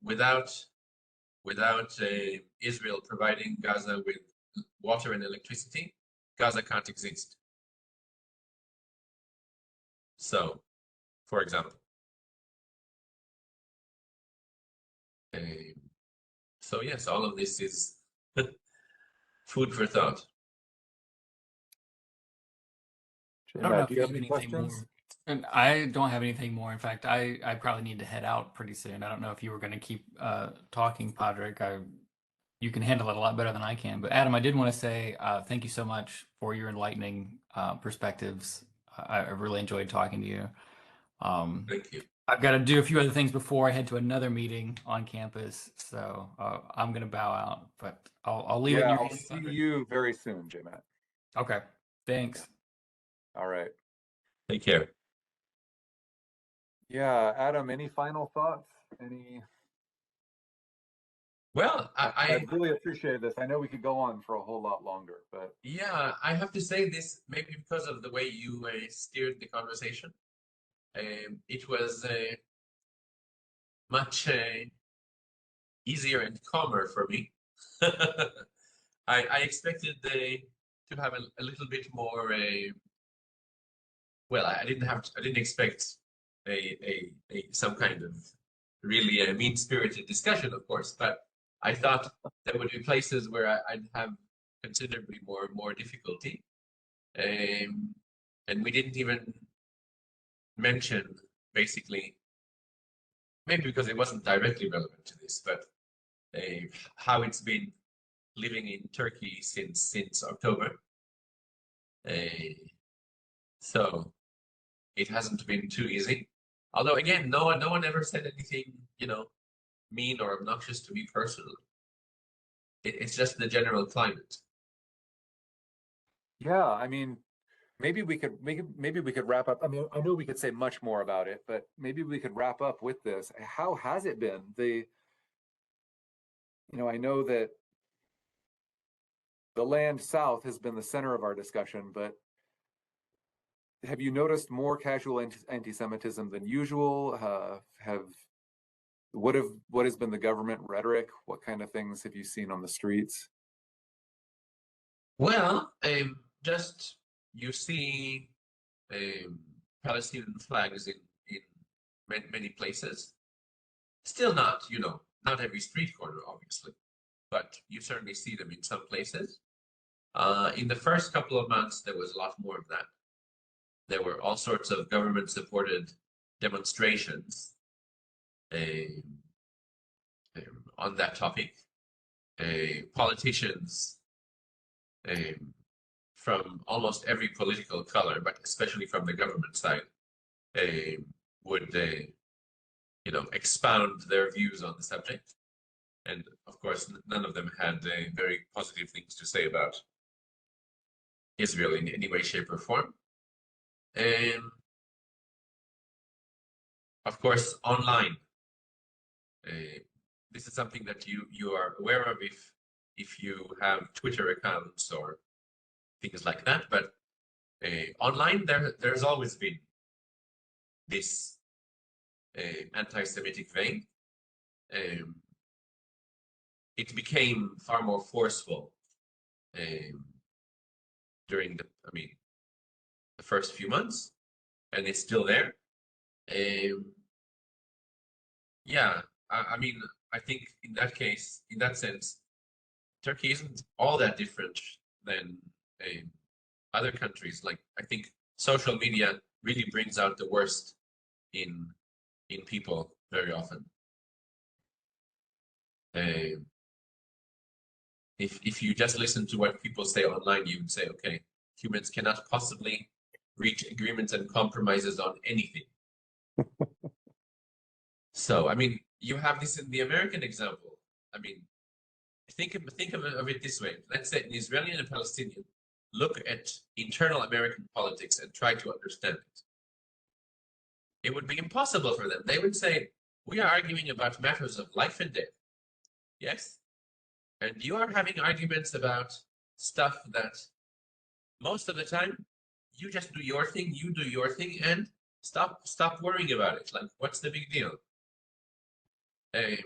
Without Israel providing Gaza with water and electricity, Gaza can't exist. So, for example, so yes, all of this is food for thought. I don't know Do if you you have have any anything questions? more. And I don't have anything more. In fact, I probably need to head out pretty soon. I don't know if you were going to keep talking, Podrick. You can handle it a lot better than I can. But Adam, I did want to say thank you so much for your enlightening perspectives. I really enjoyed talking to you. Thank you. I've got to do a few other things before I head to another meeting on campus, so I'm going to bow out. But I'll leave it in Yeah, your I'll hands, see Podrick. you very soon, J-Matt. Okay, thanks. All right. Take care. Yeah, Adam, any final thoughts? Well, I really appreciate this. I know we could go on for a whole lot longer, but yeah, I have to say this maybe because of the way you steered the conversation. It was much easier and calmer for me. I expected to have a little bit more. Well, I didn't expect some kind of really mean-spirited discussion, of course, but I thought there would be places where I'd have considerably more difficulty. And we didn't even mention, basically, maybe because it wasn't directly relevant to this, but how it's been living in Turkey since October. So it hasn't been too easy. Although again, no one ever said anything, mean or obnoxious to me personally. It's just the general climate. yeah, I mean, maybe we could wrap up. I mean, I know we could say much more about it, but maybe we could wrap up with this. How has it been? I know that the land south has been the center of our discussion, but have you noticed more casual anti-Semitism than usual? What has been the government rhetoric? What kind of things have you seen on the streets? Well, just you see Palestinian flags in many places. Still not, not every street corner, obviously, but you certainly see them in some places. In the first couple of months, there was a lot more of that. There were all sorts of government-supported demonstrations on that topic. Politicians from almost every political color, but especially from the government side, would expound their views on the subject. And of course, none of them had very positive things to say about Israel in any way, shape, or form. Of course, online. This is something that you are aware of if you have Twitter accounts or things like that. But online, there's always been this anti-Semitic vein. It became far more forceful during the first few months, and it's still there. Yeah, I think in that sense, Turkey isn't all that different than other countries. Like, I think social media really brings out the worst in people very often. If you just listen to what people say online, you would say, okay, humans cannot possibly reach agreements and compromises on anything. So, you have this in the American example. Think of it this way. Let's say an Israeli and a Palestinian look at internal American politics and try to understand it. It would be impossible for them. They would say, we are arguing about matters of life and death. Yes? And you are having arguments about stuff that most of the time you just do your thing, and stop worrying about it. Like, what's the big deal? Um,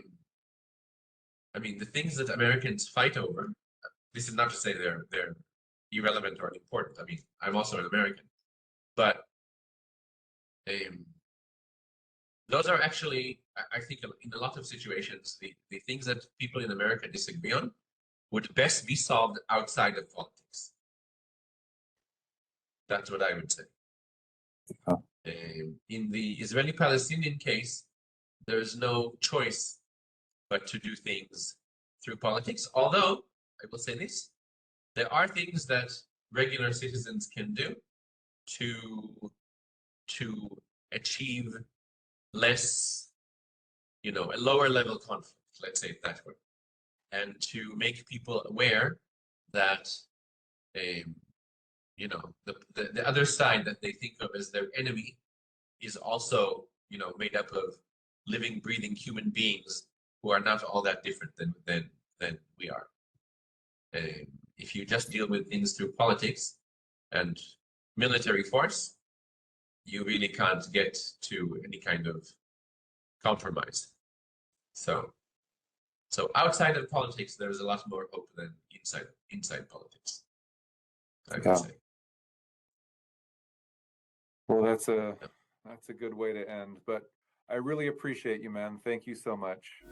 I mean, the things that Americans fight over, this is not to say they're irrelevant or unimportant. I mean, I'm also an American, but um, those are actually, I think, in a lot of situations, the things that people in America disagree on would best be solved outside of politics. That's what I would say. Oh. In the Israeli-Palestinian case, there's no choice but to do things through politics. Although, I will say this, there are things that regular citizens can do to achieve less, a lower level conflict, let's say it that way, and to make people aware that, the other side that they think of as their enemy is also, made up of living, breathing human beings who are not all that different than we are. If you just deal with things through politics and military force, you really can't get to any kind of compromise. So outside of politics, there's a lot more hope than inside politics, I would Yeah. say. Well, that's a good way to end, but I really appreciate you, man. Thank you so much.